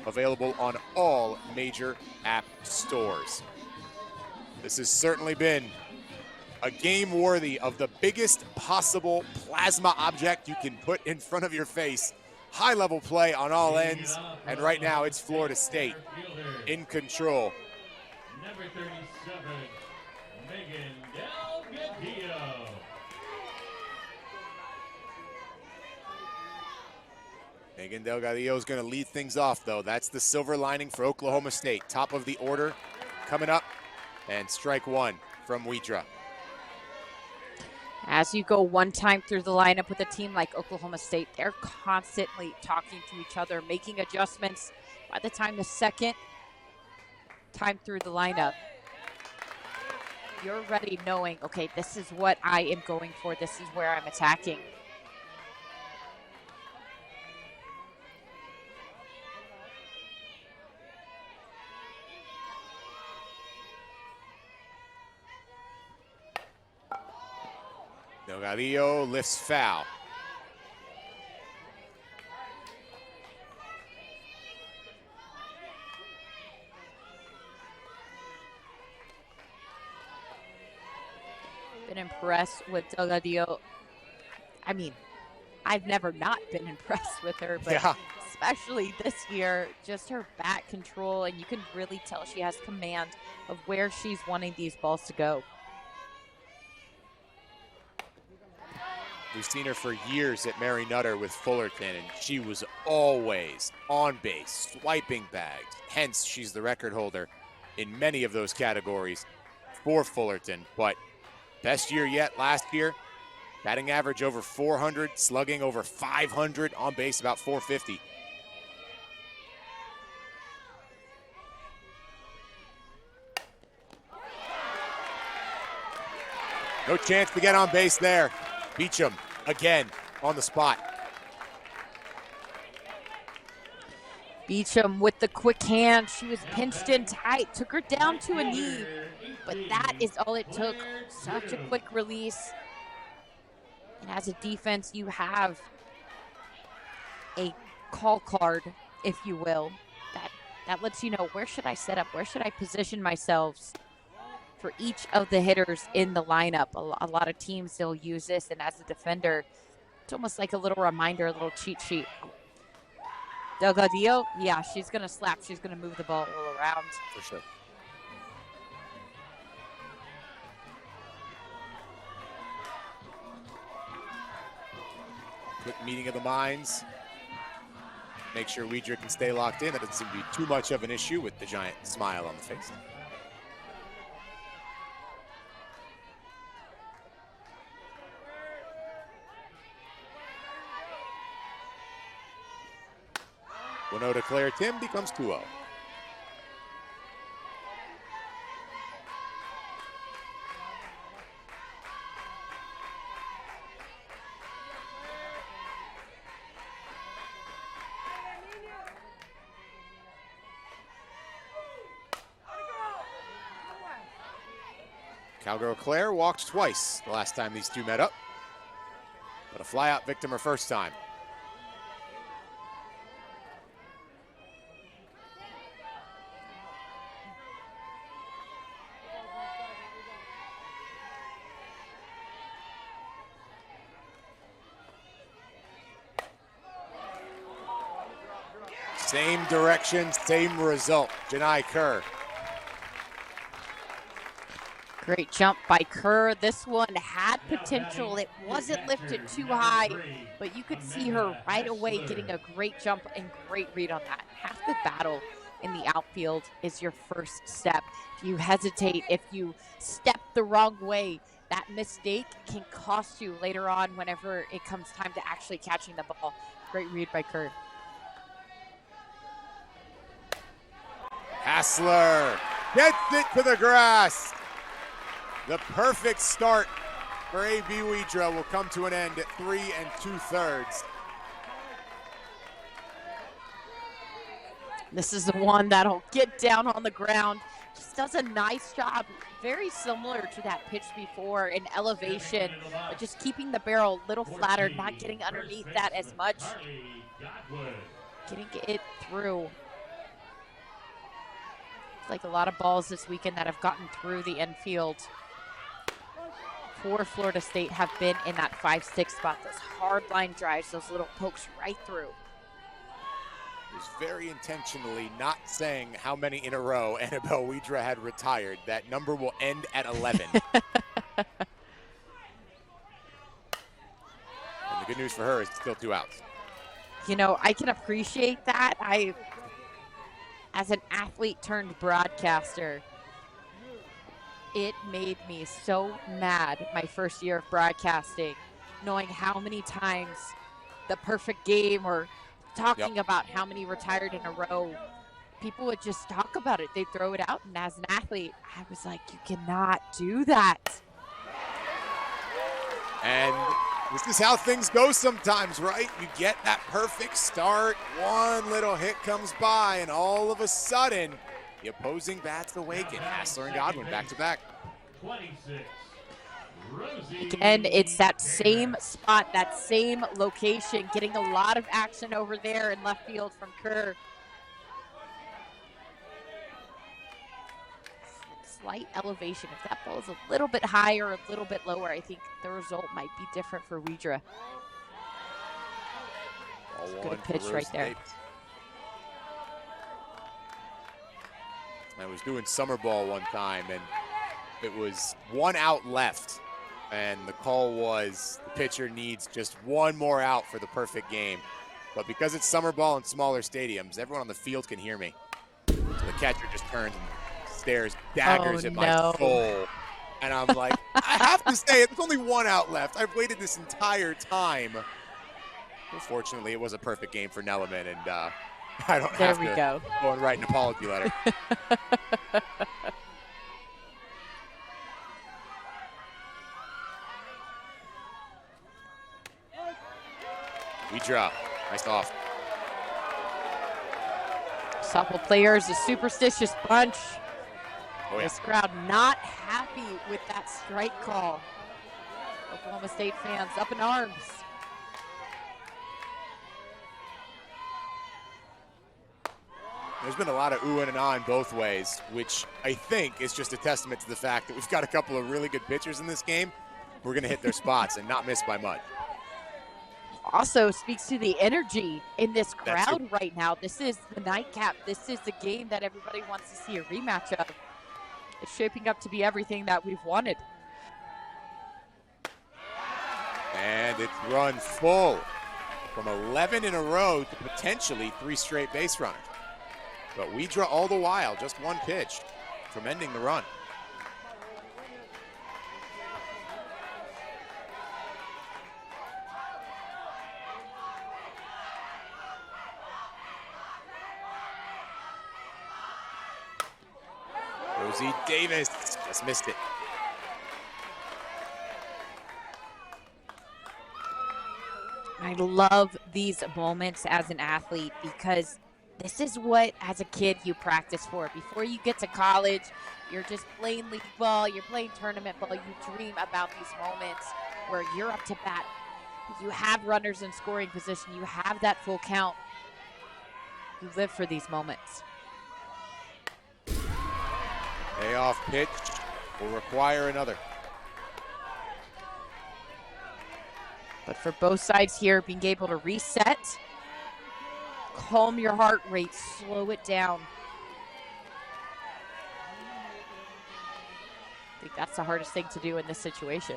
available on all major app stores. This has certainly been a game worthy of the biggest possible plasma object you can put in front of your face. High-level play on all ends, and right now it's Florida State in control. Number 37, Megan Delgadillo. Megan Delgadillo is going to lead things off, though. That's the silver lining for Oklahoma State. Top of the order coming up, and strike 1 from Wittra. As you go one time through the lineup with a team like Oklahoma State, they're constantly talking to each other, making adjustments. By the time the second time through the lineup, you're ready knowing, okay, this is what I am going for. This is where I'm attacking. Delgadillo lifts foul. Been impressed with Delgadillo. I mean, I've never not been impressed with her, but Yeah. especially this year, just her bat control, and you can really tell she has command of where she's wanting these balls to go. We've seen her for years at Mary Nutter with Fullerton, and she was always on base, swiping bags. Hence, she's the record holder in many of those categories for Fullerton. But best year yet last year, batting average over 400, slugging over 500, on base about 450. No chance to get on base there. Beecham again on the spot. Beecham with the quick hand. She was pinched in tight, took her down to a knee, but that is all it took. Such a quick release. And as a defense, you have a call card, if you will, that lets you know, where should I set up? Where should I position myself for each of the hitters in the lineup? A lot of teams, they'll use this, and as a defender, it's almost like a little reminder, a little cheat sheet. Delgadillo, yeah, she's going to slap. She's going to move the ball all around. For sure. Quick meeting of the minds. Make sure Weidra can stay locked in. That doesn't seem to be too much of an issue with the giant smile on the face. Winota Claire Tim becomes 2-0. Cowgirl Claire walked twice the last time these two met up, but a flyout victim her first time. Same direction, same result. Janai Kerr. Great jump by Kerr. This one had potential. It wasn't lifted too high, but you could see her right away getting a great jump and great read on that. Half the battle in the outfield is your first step. If you hesitate, if you step the wrong way, that mistake can cost you later on whenever it comes time to actually catching the ball. Great read by Kerr. Hassler gets it to the grass. The perfect start for A.B. Weidra will come to an end at 3 2/3. This is the one that'll get down on the ground. Just does a nice job. Very similar to that pitch before in elevation, but just keeping the barrel a little flatter, not getting underneath that as much. Getting it through. It's like a lot of balls this weekend that have gotten through the infield for Florida State have been in that 5-6 spot. Those hard line drives, those little pokes right through. Was very intentionally not saying how many in a row Annabelle Weidra had retired. That number will end at 11. And the good news for her is still 2 outs. You know, I can appreciate that. As an athlete turned broadcaster, it made me so mad my first year of broadcasting, knowing how many times the perfect game or talking about how many retired in a row, people would just talk about it. They'd throw it out. And as an athlete, I was like, you cannot do that. And this is how things go sometimes, right? You get that perfect start, one little hit comes by, and all of a sudden, the opposing bats awaken. Hassler and Godwin back to back. 26. Again, it's that same spot, that same location, getting a lot of action over there in left field from Kerr. Slight elevation. If that ball is a little bit higher, a little bit lower, I think the result might be different for Weidra. Good pitch right there. I was doing summer ball one time, and it was 1 out left and the call was the pitcher needs just one more out for the perfect game. But because it's summer ball in smaller stadiums, everyone on the field can hear me. So the catcher just turns and stares daggers at my soul. And I'm like, I have to say it. There's only one out left. I've waited this entire time. Well, fortunately, it was a perfect game for Nelliman, and I don't have to go and write an apology letter. We drop. Nice off. Softball players, a superstitious bunch. Oh, yeah. This crowd not happy with that strike call. Oklahoma State fans up in arms. There's been a lot of oohing and ahhing both ways, which I think is just a testament to the fact that we've got a couple of really good pitchers in this game. We're going to hit their spots and not miss by much. Also speaks to the energy in this crowd right now. This is the nightcap. This is the game that everybody wants to see a rematch of. It's shaping up to be everything that we've wanted. And it's run full from 11 in a row to potentially 3 straight base runners. But we draw all the while, just one pitch from ending the run. Rosie Davis just missed it. I love these moments as an athlete because this is what, as a kid, you practice for. Before you get to college, you're just playing league ball, you're playing tournament ball. You dream about these moments where you're up to bat. You have runners in scoring position. You have that full count. You live for these moments. Payoff pitch will require another. But for both sides here, being able to reset, calm your heart rate, slow it down. I think that's the hardest thing to do in this situation.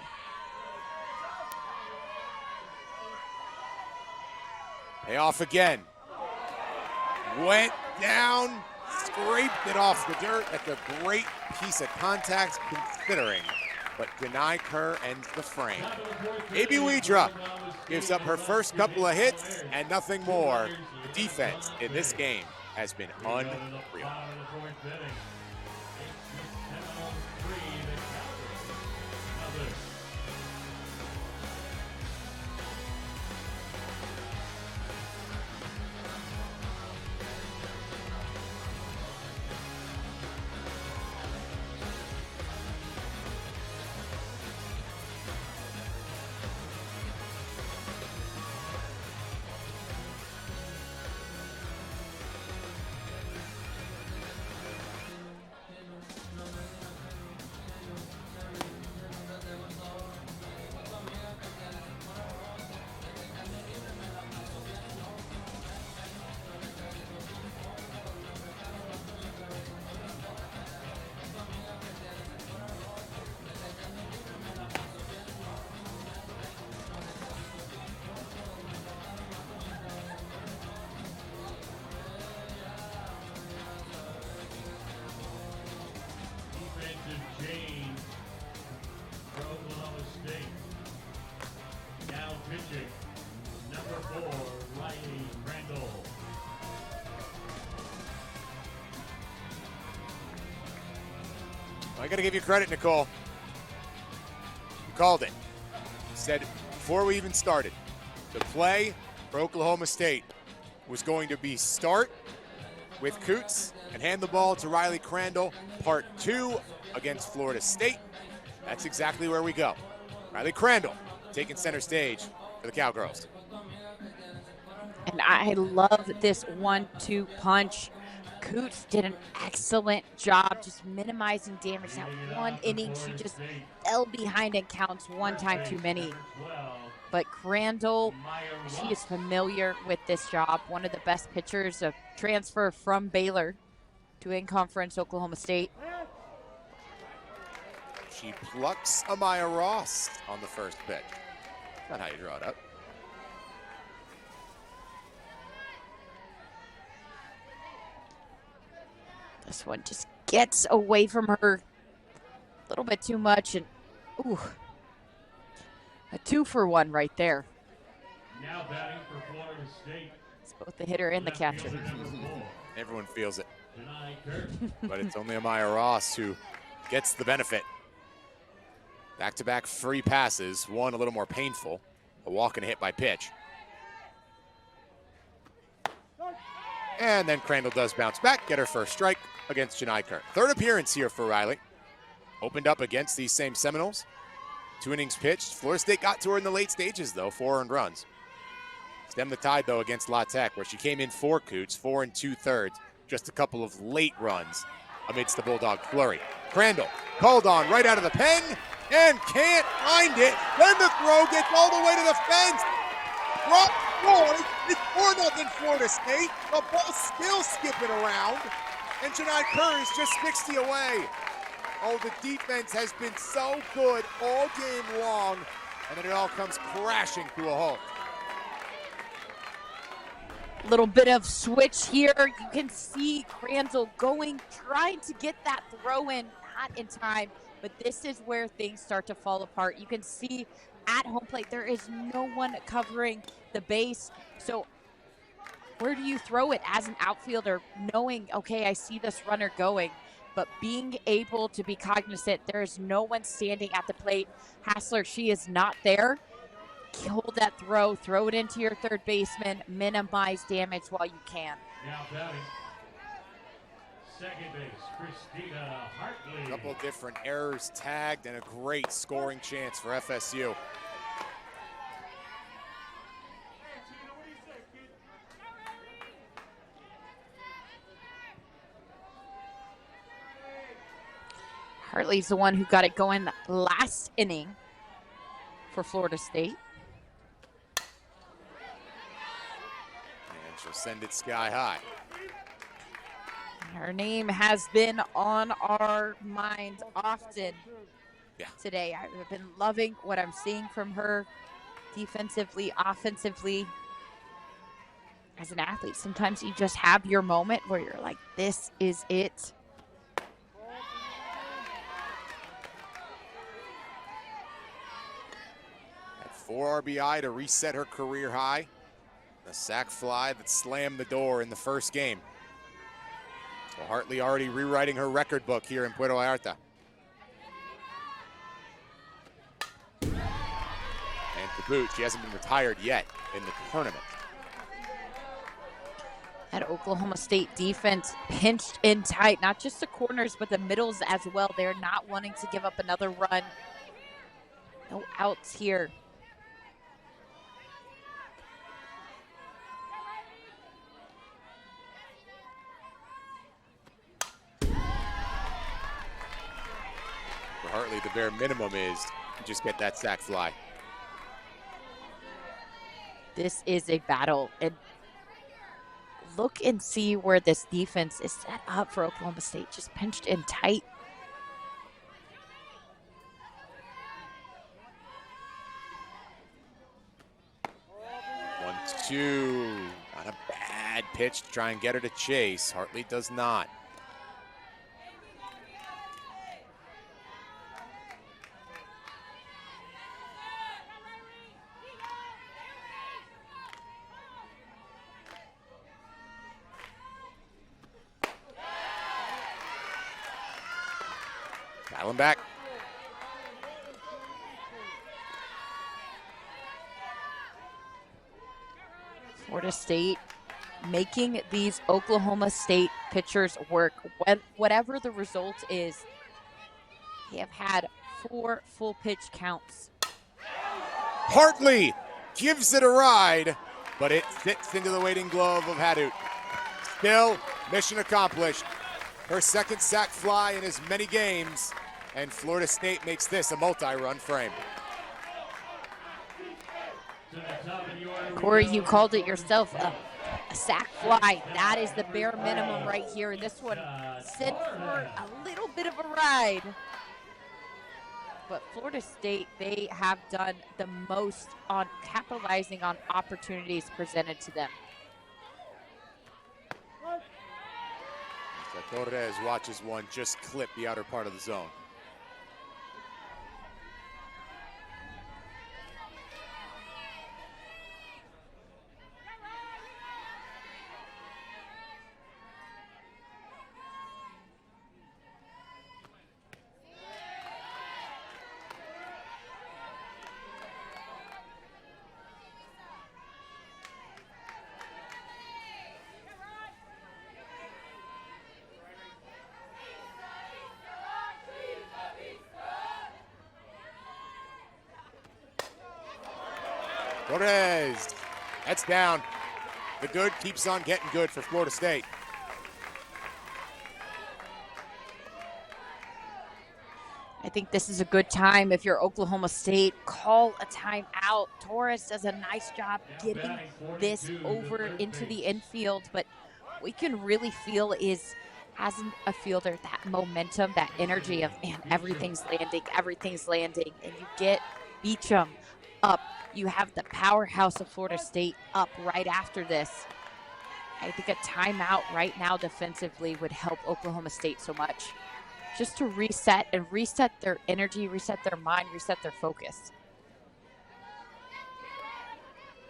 Payoff again. Went down, scraped it off the dirt. That's a great piece of contact considering, but Denai Kerr ends the frame. AB Weidra gives up her first couple of hits and nothing more. The defense in this game has been unreal. I gotta give you credit, Nicole. You called it. You said before we even started, the play for Oklahoma State was going to be start with Coots and hand the ball to Riley Crandall, part 2 against Florida State. That's exactly where we go. Riley Crandall taking center stage for the Cowgirls. And I love this 1-2 punch. Coots did an excellent job just minimizing damage. That one inning, she just fell behind and counts one time too many. But Crandall, she is familiar with this job. One of the best pitchers, a transfer from Baylor to in-conference Oklahoma State. She plucks Amaya Ross on the first pitch. Not how you draw it up. This one just gets away from her a little bit too much, and ooh, a 2-for-1 right there. Now batting for Florida State. It's both the hitter and the catcher. Everyone feels it. Kurt. But it's only Amaya Ross who gets the benefit. Back-to-back free passes, one a little more painful, a walk and a hit by pitch. And then Crandall does bounce back, get her first strike against Janai Kurt. Third appearance here for Riley. Opened up against these same Seminoles. 2 innings pitched. Florida State got to her in the late stages, though, 4 earned runs. Stemmed the tide, though, against La Tech, where she came in 4 coots, 4 2/3. Just a couple of late runs amidst the Bulldog flurry. Crandall called on right out of the pen and can't find it. Then the throw gets all the way to the fence. Drop board. It's 4-0 Florida State. The ball still skipping around. And Janai Curry is just 60 away. Oh, the defense has been so good all game long. And then it all comes crashing to a halt. Little bit of switch here. You can see Crandall trying to get that throw in, not in time. But this is where things start to fall apart. You can see at home plate, there is no one covering the base. So where do you throw it as an outfielder, knowing, okay, I see this runner going, but being able to be cognizant, there is no one standing at the plate. Hassler, she is not there. Hold that throw it into your third baseman, minimize damage while you can. Now batting. Second base, Christina Hartley. A couple of different errors tagged and a great scoring chance for FSU. Hartley's the one who got it going last inning for Florida State. And she'll send it sky high. Her name has been on our minds often today. I've been loving what I'm seeing from her defensively, offensively. As an athlete, sometimes you just have your moment where you're like, this is it. At 4 RBI to reset her career high. The sac fly that slammed the door in the first game. So Hartley already rewriting her record book here in Puerto Vallarta. And to boot, she hasn't been retired yet in the tournament. That Oklahoma State defense pinched in tight, not just the corners, but the middles as well. They're not wanting to give up another run. No outs here. For Hartley, the bare minimum is to just get that sac fly. This is a battle, and look and see where this defense is set up for Oklahoma State, just pinched in tight. One, two, not a bad pitch to try and get her to chase. Hartley does not. Battling back. Florida State making these Oklahoma State pitchers work. Whatever the result is, they have had 4 full pitch counts. Hartley gives it a ride, but it fits into the waiting glove of Hadut. Still, mission accomplished. Her second sac fly in as many games, and Florida State makes this a multi-run frame. Corey, you called it yourself, a sac fly. That is the bare minimum right here. This one sent for a little bit of a ride. but Florida State, they have done the most on capitalizing on opportunities presented to them. Torres watches one just clip the outer part of the zone. Torres, that's down. The good keeps on getting good for Florida State. I think this is a good time if you're Oklahoma State, call a timeout. Torres does a nice job getting this over into the infield, but we can really feel is, as a fielder, that momentum, that energy of, man, everything's landing, and you get Beecham up. You have the powerhouse of Florida State up right after this. I think a timeout right now defensively would help Oklahoma State so much. Just to reset their energy, reset their mind, reset their focus.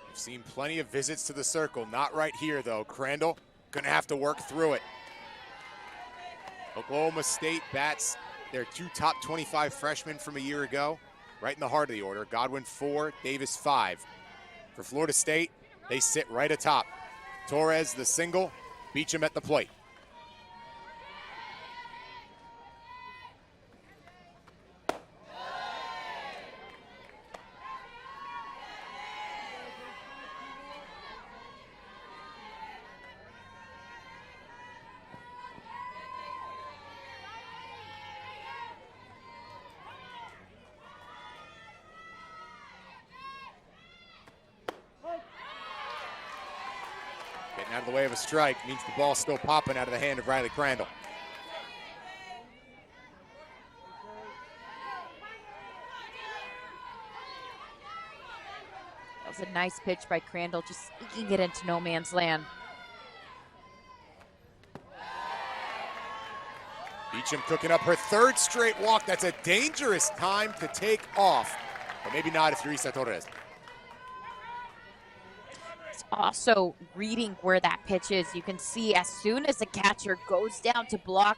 We've seen plenty of visits to the circle. Not right here, though. Crandall gonna have to work through it. Oklahoma State bats their 2 top 25 freshmen from a year ago, right in the heart of the order. Godwin 4, Davis 5. For Florida State, they sit right atop. Torres the single, Beecham at the plate. Getting out of the way of a strike means the ball's still popping out of the hand of Riley Crandall. That was a nice pitch by Crandall, just sneaking it into no man's land. Beecham cooking up her 3rd straight walk. That's a dangerous time to take off, but maybe not if you're Isa Torres. Also reading where that pitch is. You can see as soon as the catcher goes down to block,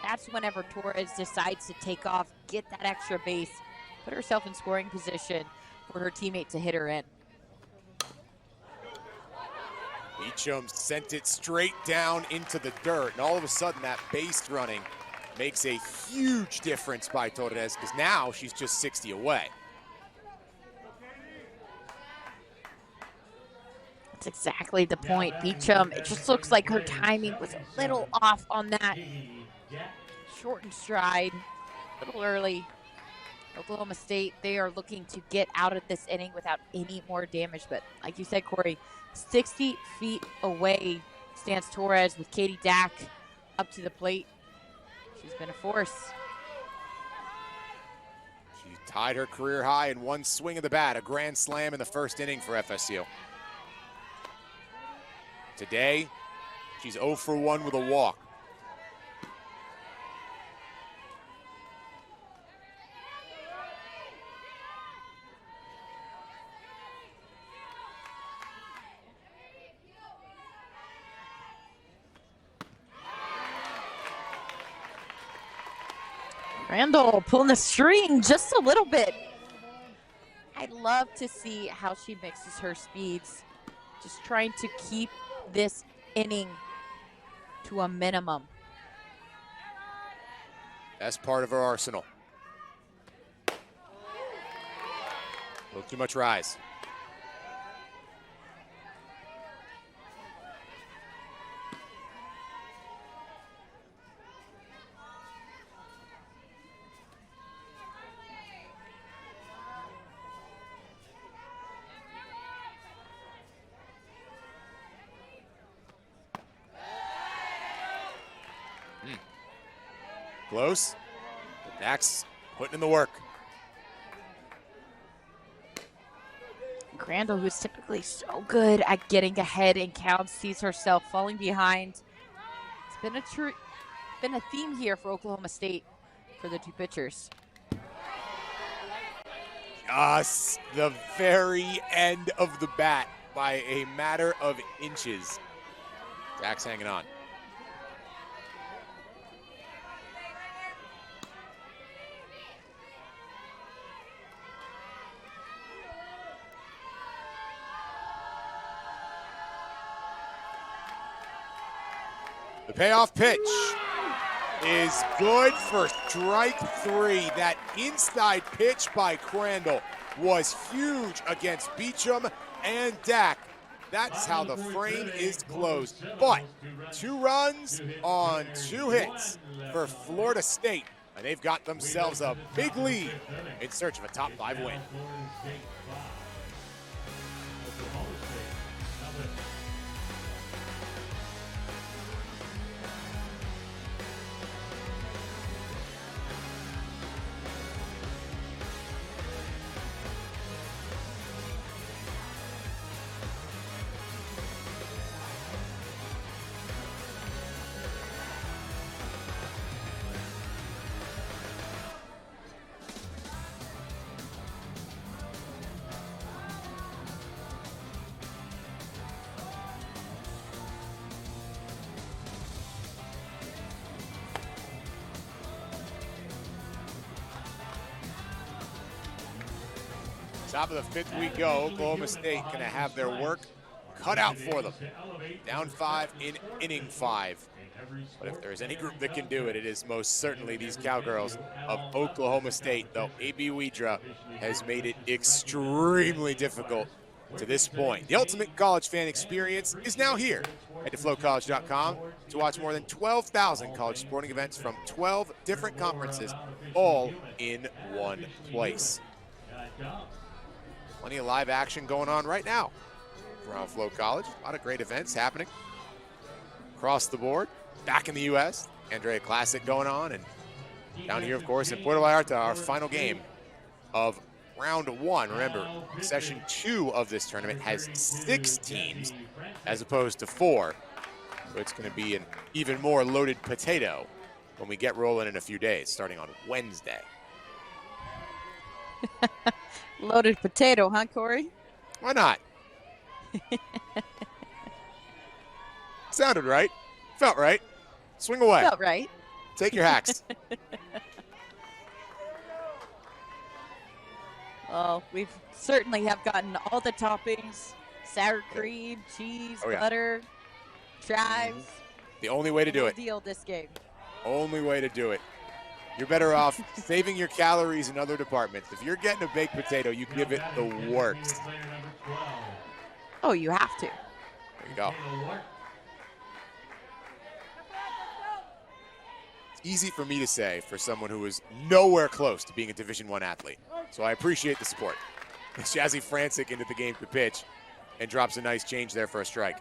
that's whenever Torres decides to take off, get that extra base, put herself in scoring position for her teammate to hit her in. Beecham sent it straight down into the dirt, and all of a sudden that base running makes a huge difference by Torres, because now she's just 60 away. That's exactly the point. Beecham, it just looks like her timing was a little off on that shortened stride, a little early. Oklahoma State, they are looking to get out of this inning without any more damage. But like you said, Corey, 60 feet away stands Torres with Katie Dack up to the plate. She's been a force. She tied her career high in one swing of the bat, a grand slam in the 1st inning for FSU. Today, she's 0 for 1 with a walk. Randall pulling the string just a little bit. I'd love to see how she mixes her speeds, just trying to keep this inning to a minimum. That's part of her arsenal. A little too much rise. Close. But Dax putting in the work. Crandall, who's typically so good at getting ahead in counts, sees herself falling behind. It's been a theme here for Oklahoma State for the two pitchers. Just the very end of the bat by a matter of inches. Jack's hanging on. The payoff pitch is good for strike 3. That inside pitch by Crandall was huge against Beecham and Dak. That's how the frame is closed. But 2 runs on 2 hits for Florida State, and they've got themselves a big lead in search of a top 5 win. Top of the 5th we go. Oklahoma State gonna have their work cut out for them. Down 5 in inning 5. But if there's any group that can do it, it is most certainly these Cowgirls of Oklahoma State, though A.B. Widra has made it extremely difficult to this point. The ultimate college fan experience is now here. Head to FloCollege.com to watch more than 12,000 college sporting events from 12 different conferences, all in one place. Plenty of live action going on right now around Flo College. A lot of great events happening across the board. Back in the U.S., Andrea Classic going on. And down here, of course, in Puerto Vallarta, our final game of round 1. Remember, session 2 of this tournament has 6 teams as opposed to 4. So it's going to be an even more loaded potato when we get rolling in a few days, starting on Wednesday. Loaded potato, huh, Corey? Why not? Sounded right. Felt right. Swing away. Felt right. Take your hacks. Well, we've certainly have gotten all the toppings: sour cream, cheese, butter, chives. The only way to do it. Deal this game. Only way to do it. You're better off saving your calories in other departments. If you're getting a baked potato, you give it the works. Oh, you have to. There you go. It's easy for me to say for someone who is nowhere close to being a Division I athlete. So I appreciate the support. Jazzy Franic into the game to pitch and drops a nice change there for a strike.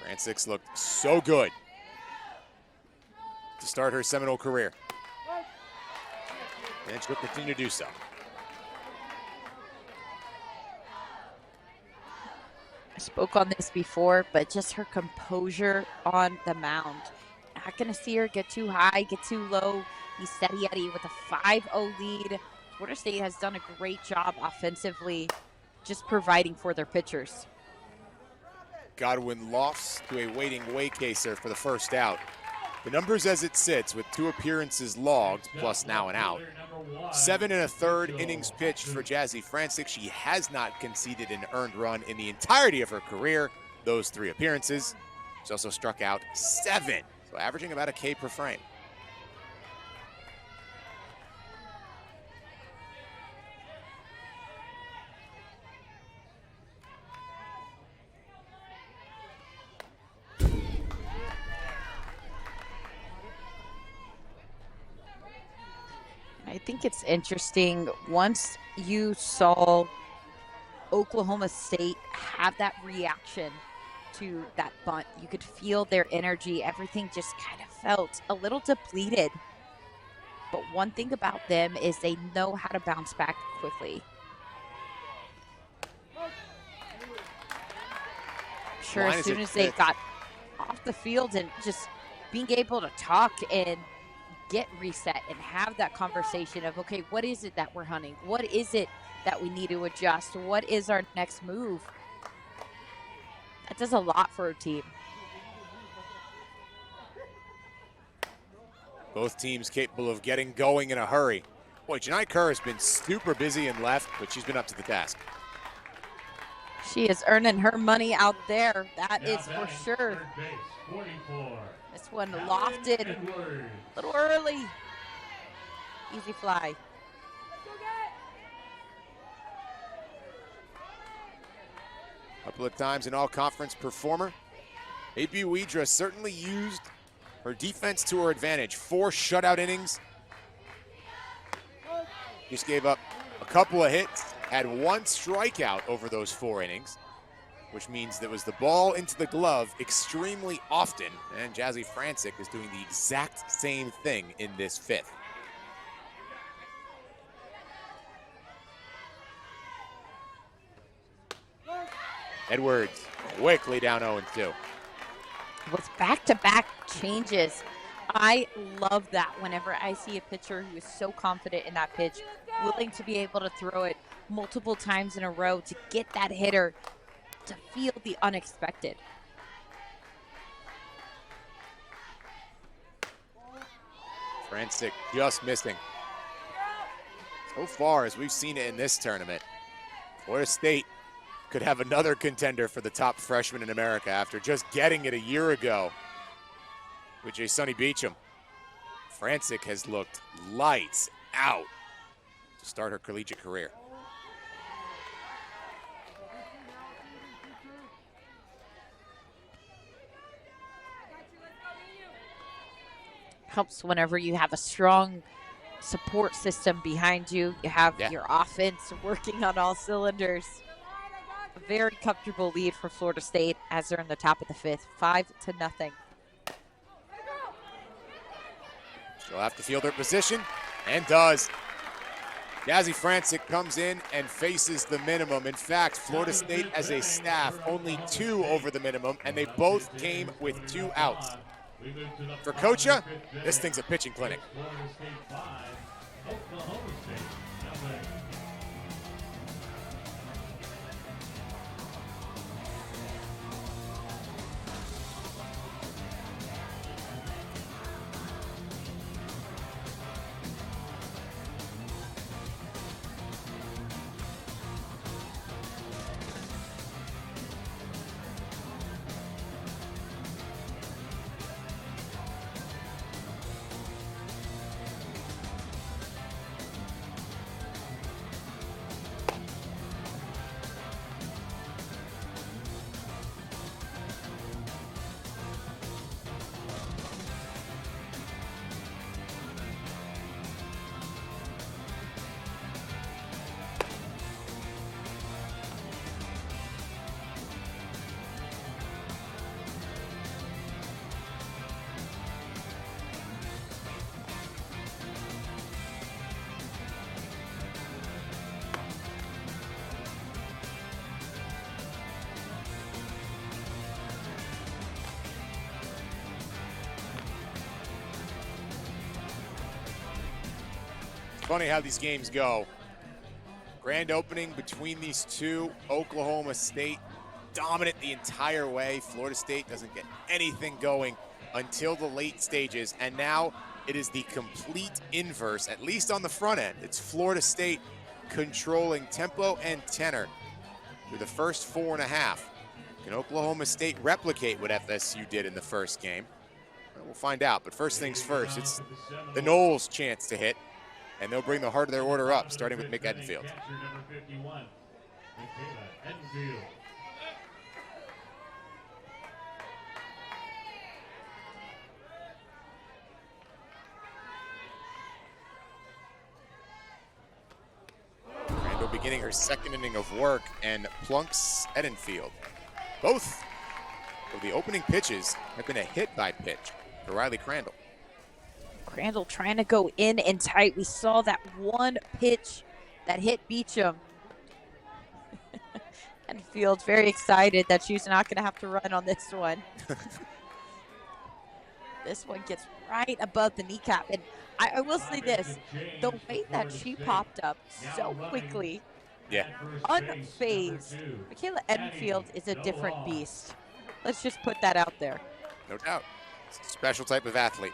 Franic looked so good to start her Seminole career. And she'll continue to do so. I spoke on this before, but just her composure on the mound. Not going to see her get too high, get too low. Be steady Eddie with a 5-0 lead. Florida State has done a great job offensively, just providing for their pitchers. Godwin lofts to a waiting Waycaser for the first out. The numbers as it sits with 2 appearances logged, plus now an out. 7 1/3 innings pitched for Jazzy Franic. She has not conceded an earned run in the entirety of her career, those 3 appearances. She's also struck out 7, so averaging about a K per frame. I think it's interesting, once you saw Oklahoma State have that reaction to that bunt. You could feel their energy. Everything just kind of felt a little depleted. But one thing about them is they know how to bounce back quickly. Sure, as soon as they got off the field and just being able to talk and get reset and have that conversation of, okay, what is it that we're hunting? What is it that we need to adjust? What is our next move? That does a lot for a team. Both teams capable of getting going in a hurry. Boy, Janai Kerr has been super busy in left, but she's been up to the task. She is earning her money out there. That is for sure. This one lofted a little early. Easy fly. Couple of times an all-conference performer. A.B. Widra certainly used her defense to her advantage. 4 shutout innings. Just gave up a couple of hits, had 1 strikeout over those 4 innings, which means that was the ball into the glove extremely often, and Jazzy Franic is doing the exact same thing in this 5th. Edwards quickly down 0-2. With back-to-back changes, I love that whenever I see a pitcher who is so confident in that pitch, willing to be able to throw it multiple times in a row to get that hitter to feel the unexpected. Franic just missing. So far, as we've seen it in this tournament, Florida State could have another contender for the top freshman in America after just getting it a year ago with J. Sonny Beecham. Franic has looked lights out to start her collegiate career. Helps whenever you have a strong support system behind you. You have your offense working on all cylinders. A very comfortable lead for Florida State as they're in the top of the 5th, 5-0. She'll have to field her position, and does. Jazzy Franic comes in and faces the minimum. In fact, Florida State as a staff, only 2 over the minimum, and they both came with 2 outs. For Kocha, this thing's a pitching clinic. Funny how these games go. Grand opening between these two. Oklahoma State dominant the entire way. Florida State doesn't get anything going until the late stages. And now it is the complete inverse, at least on the front end. It's Florida State controlling tempo and tenor through the first 4.5. Can Oklahoma State replicate what FSU did in the first game? Well, we'll find out. But first things first, it's the Noles' chance to hit. And they'll bring the heart of their order up, starting with Mick Edenfield. Randall beginning her second inning of work and plunks Edenfield. Both of the opening pitches have been a hit by pitch for Riley Crandall. Crandall trying to go in and tight. We saw that one pitch that hit Beecham. And Field's very excited that she's not going to have to run on this one. This one gets right above the kneecap. And I will say this, the way that she popped up so quickly, unfazed. Michaela Edenfield is a different beast. Let's just put that out there. No doubt. It's a special type of athlete.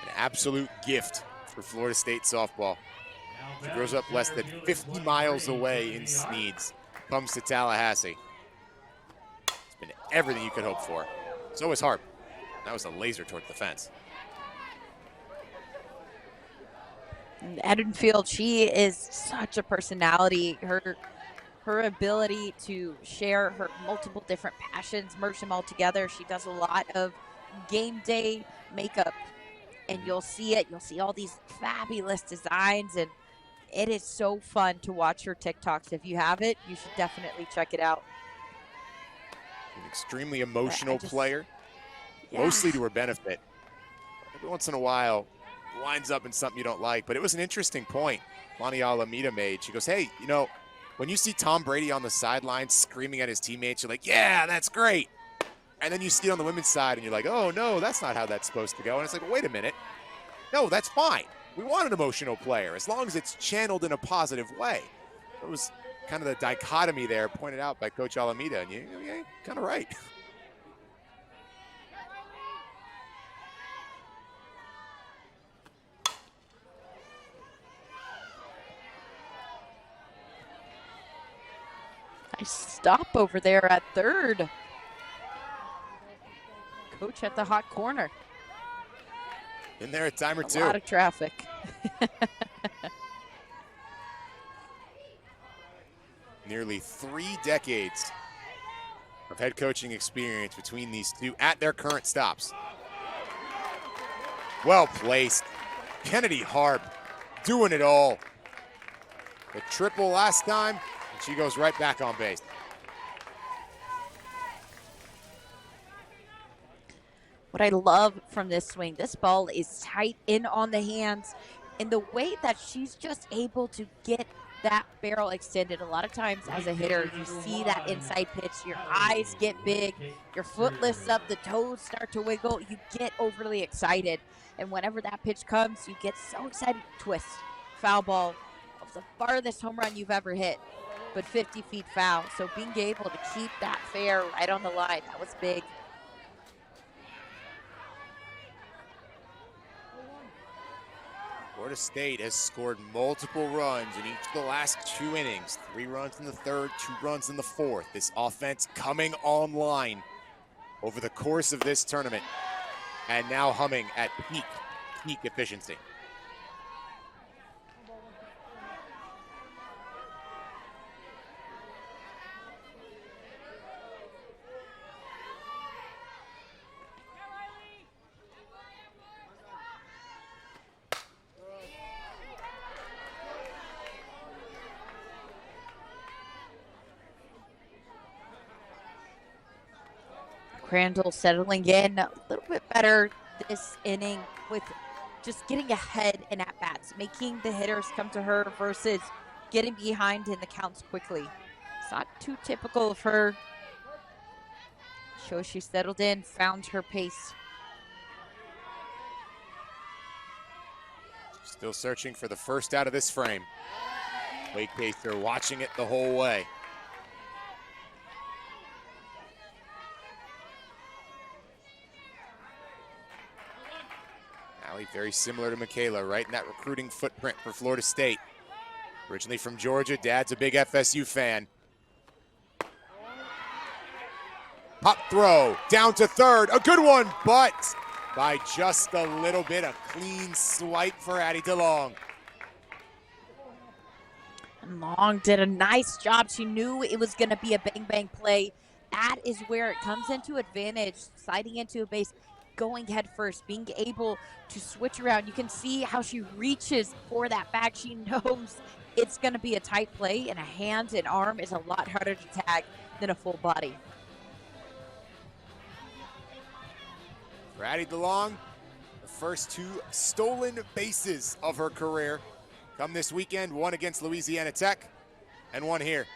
An absolute gift for Florida State softball. She grows up less than 50 miles away in Sneads. Comes to Tallahassee. It's been everything you could hope for. So is Harp. That was a laser toward the fence. Edenfield, she is such a personality. Her ability to share her multiple different passions, merge them all together. She does a lot of game day makeup, and you'll see it. You'll see all these fabulous designs, and it is so fun to watch her TikToks. If you have it, you should definitely check it out. An extremely emotional player, mostly to her benefit. Every once in a while, winds up in something you don't like, but it was an interesting point Lonnie Alameda made. She goes, hey, you know, when you see Tom Brady on the sideline screaming at his teammates, you're like, yeah, that's great. And then you see it on the women's side, and you're like, oh, no, that's not how that's supposed to go. And it's like, well, wait a minute. No, that's fine. We want an emotional player as long as it's channeled in a positive way. It was kind of the dichotomy there pointed out by Coach Alameda, and you're kind of right. Nice stop over there at third. Coach at the hot corner. In there a time or two. A lot of traffic. Nearly 3 decades of head coaching experience between these two at their current stops. Well placed. Kennedy Harp doing it all. The triple last time, and she goes right back on base. What I love from this swing, this ball is tight in on the hands, and the way that she's just able to get that barrel extended. A lot of times as a hitter, you see that inside pitch, your eyes get big, your foot lifts up, the toes start to wiggle, you get overly excited. And whenever that pitch comes, you get so excited, twist, foul ball. It was the farthest home run you've ever hit, but 50 feet foul. So being able to keep that fair right on the line, that was big. Florida State has scored multiple runs in each of the last 2 innings. 3 runs in the third, 2 runs in the fourth. This offense coming online over the course of this tournament and now humming at peak efficiency. Crandall settling in a little bit better this inning with just getting ahead in at-bats, making the hitters come to her versus getting behind in the counts quickly. It's not too typical of her. Shows she settled in, found her pace. Still searching for the first out of this frame. Wake Pacer watching it the whole way. Allie, very similar to Michaela, right in that recruiting footprint for Florida State. Originally from Georgia, dad's a big FSU fan. Pop throw, down to third, a good one, but by just a little bit, a clean swipe for Addie DeLong. Long did a nice job. She knew it was going to be a bang-bang play. That is where it comes into advantage, sliding into a base, going head first, being able to switch around. You can see how she reaches for that bag. She knows it's going to be a tight play, and a hand and arm is a lot harder to tag than a full body. For Addie DeLong, the first 2 stolen bases of her career come this weekend, one against Louisiana Tech and one here.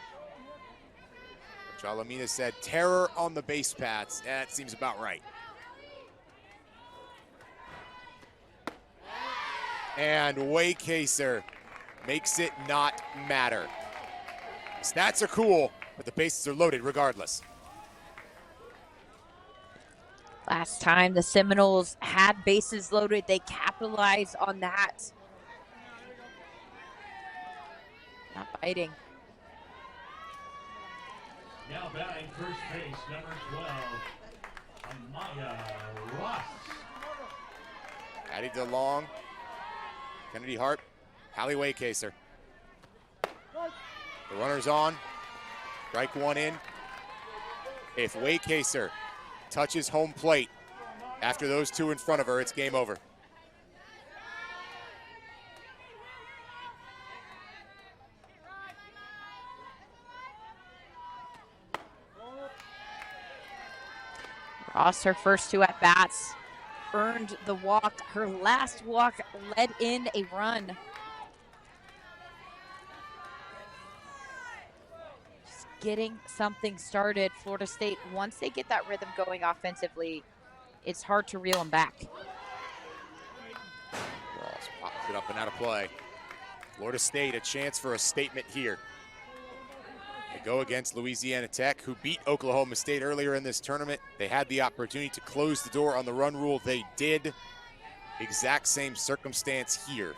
Chalamina said terror on the base paths. That seems about right. And Waycaser makes it not matter. Stats are cool, but the bases are loaded regardless. Last time the Seminoles had bases loaded, they capitalized on that. Not biting. Now batting first base, number 12, Amaya Ross. Addie DeLong, Kennedy Harp, Hallie Waycaser. The runner's on, strike 1 in. If Waycaser touches home plate after those 2 in front of her, it's game over. Ross, her first 2 at-bats, earned the walk. Her last walk led in a run. Just getting something started. Florida State, once they get that rhythm going offensively, it's hard to reel them back. Ross pops it up and out of play. Florida State, a chance for a statement here. They go against Louisiana Tech, who beat Oklahoma State earlier in this tournament. They had the opportunity to close the door on the run rule. They did. Exact same circumstance here,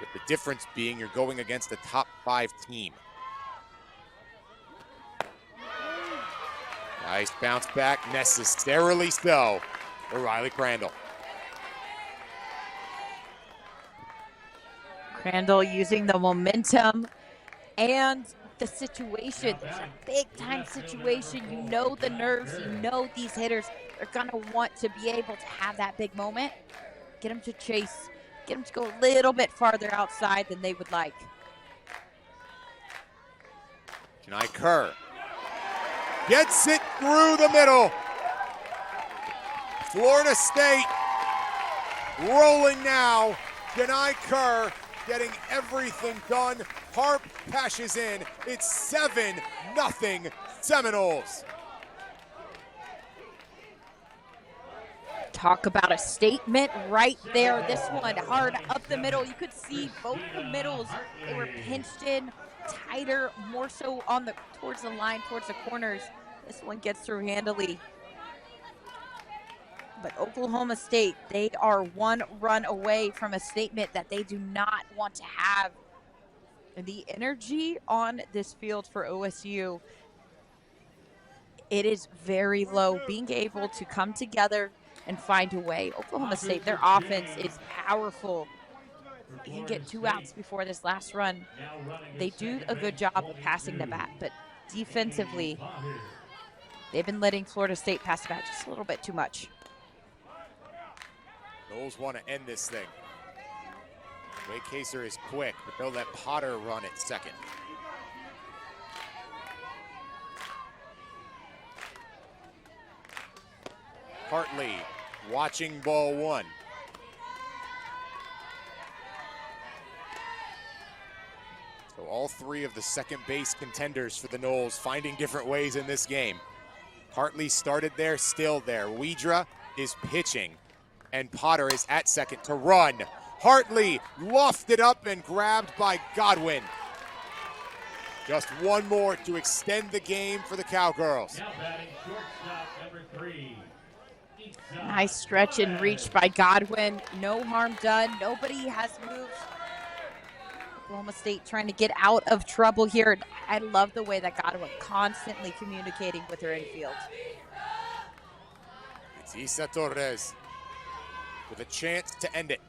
with the difference being you're going against a top 5 team. Nice bounce back, necessarily so, for Riley Crandall. Crandall using the momentum and the situation. It's a big-time situation. You know the nerves. You know these hitters are going to want to be able to have that big moment. Get them to chase. Get them to go a little bit farther outside than they would like. Janai Kerr gets it through the middle. Florida State rolling now. Janai Kerr getting everything done. Harp cashes in. It's 7-0 Seminoles. Talk about a statement right there. This one hard up the middle. You could see both the middles. They were pinched in tighter, more so on the towards the line, towards the corners. This one gets through handily. But Oklahoma State, they are 1 run away from a statement that they do not want to have. The energy on this field for OSU, it is very low. Being able to come together and find a way. Oklahoma State, their offense is powerful. You can get 2 outs before this last run. They do a good job of passing the bat, but defensively, they've been letting Florida State pass the bat just a little bit too much. Noles want to end this thing. Waycaser is quick, but they'll let Potter run at second. Hartley watching ball 1. So all 3 of the second base contenders for the Noles finding different ways in this game. Hartley started there, still there. Widra is pitching, and Potter is at second to run. Hartley lofted up and grabbed by Godwin. Just 1 more to extend the game for the Cowgirls. Now batting shortstop, number 3. Nice stretch and reach by Godwin. No harm done. Nobody has moved. Oklahoma State trying to get out of trouble here. I love the way that Godwin constantly communicating with her infield. It's Isa Torres with a chance to end it.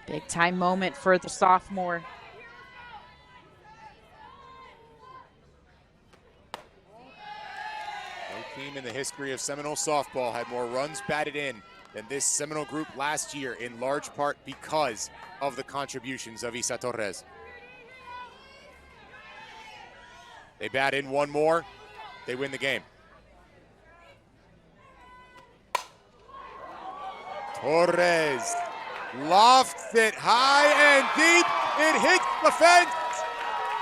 Big time moment for the sophomore. team in the history of Seminole softball had more runs batted in than this Seminole group last year, in large part because of the contributions of Isa Torres. They bat in one more, they win the game. Torres lofts it high and deep. It hits the fence.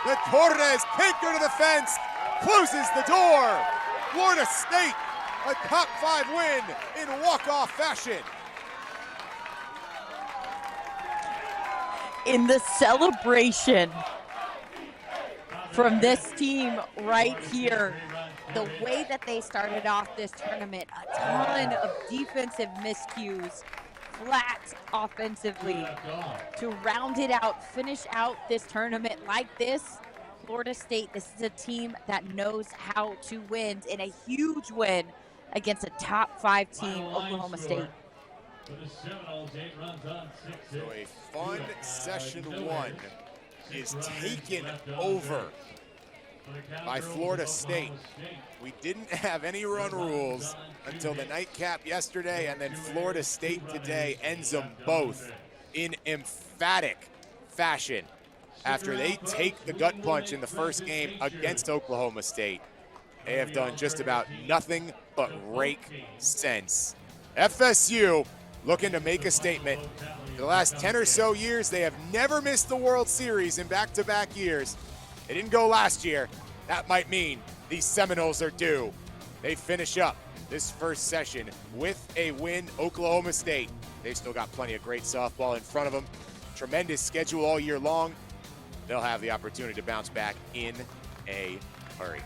The Torres pinker to the fence, closes the door. Florida State, a top 5 win in walk-off fashion. In the celebration from this team right here, the way that they started off this tournament, a ton of defensive miscues, flat offensively to round it out, finish out this tournament like this. Florida State, this is a team that knows how to win, in a huge win against a top 5 team, Oklahoma State. So a fun session 1 is taken over by Florida State. We didn't have any run rules until the nightcap yesterday, and then Florida State today ends them both in emphatic fashion after they take the gut punch in the first game against Oklahoma State. They have done just about nothing but rake sense. FSU looking to make a statement. For the last 10 or so years, they have never missed the World Series in back-to-back years. They didn't go last year. That might mean these Seminoles are due. They finish up this first session with a win. Oklahoma State, they've still got plenty of great softball in front of them. Tremendous schedule all year long. They'll have the opportunity to bounce back in a hurry.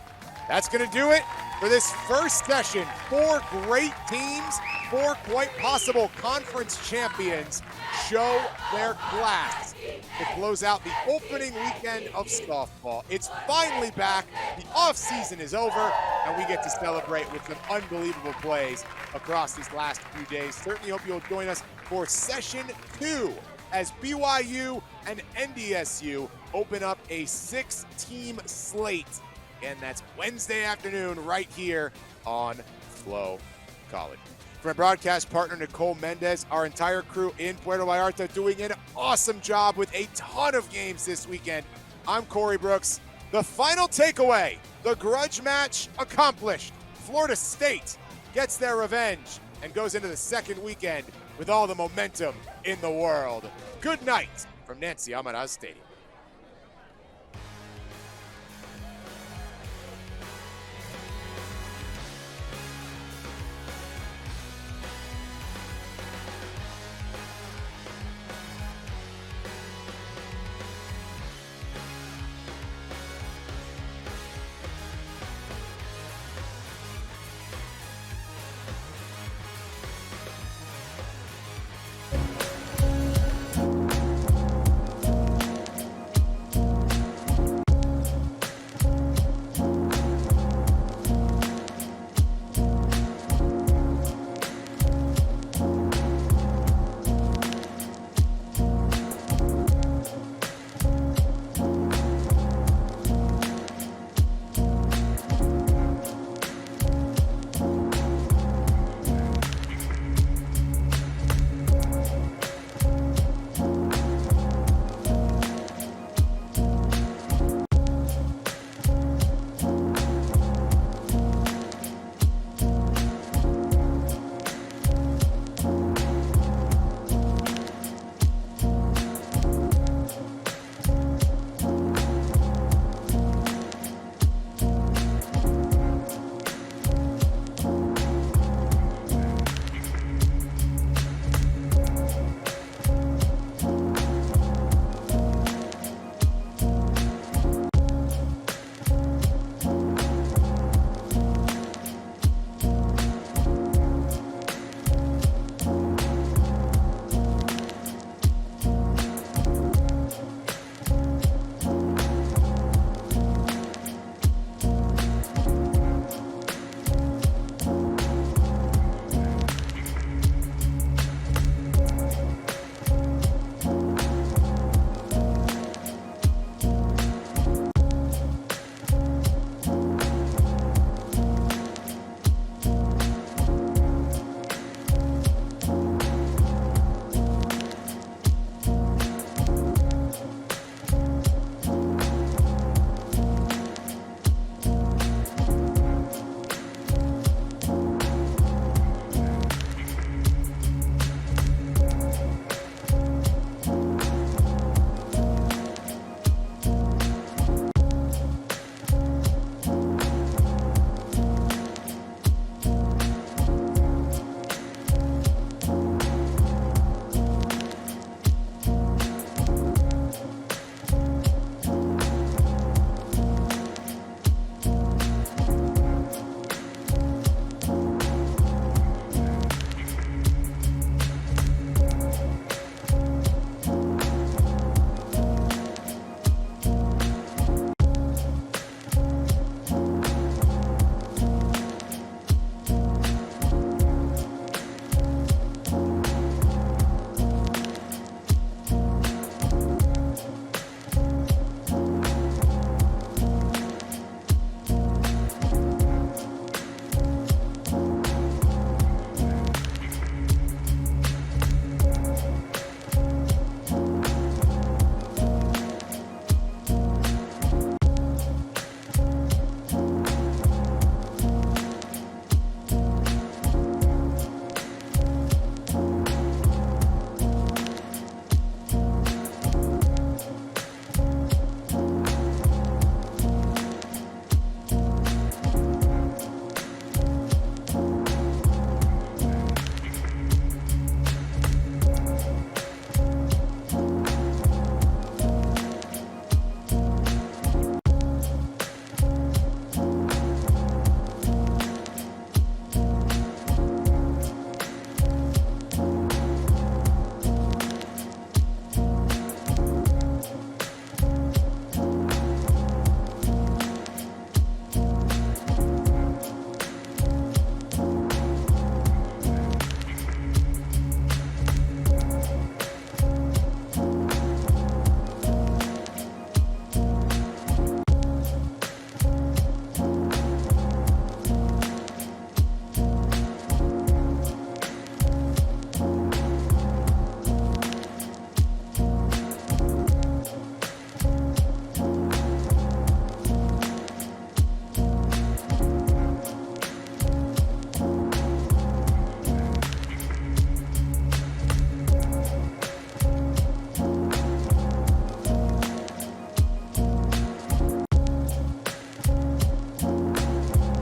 That's going to do it for this first session. 4 great teams, 4 quite possible conference champions show their class to close out the opening weekend of softball. It's finally back. The off-season is over, and we get to celebrate with some unbelievable plays across these last few days. Certainly hope you'll join us for session 2 as BYU and NDSU open up a 6-team slate. And that's Wednesday afternoon right here on Flow College. For my broadcast partner, Nicole Mendez, our entire crew in Puerto Vallarta doing an awesome job with a ton of games this weekend. I'm Corey Brooks. The final takeaway, the grudge match accomplished. Florida State gets their revenge and goes into the second weekend with all the momentum in the world. Good night from Nancy Amaraz Stadium.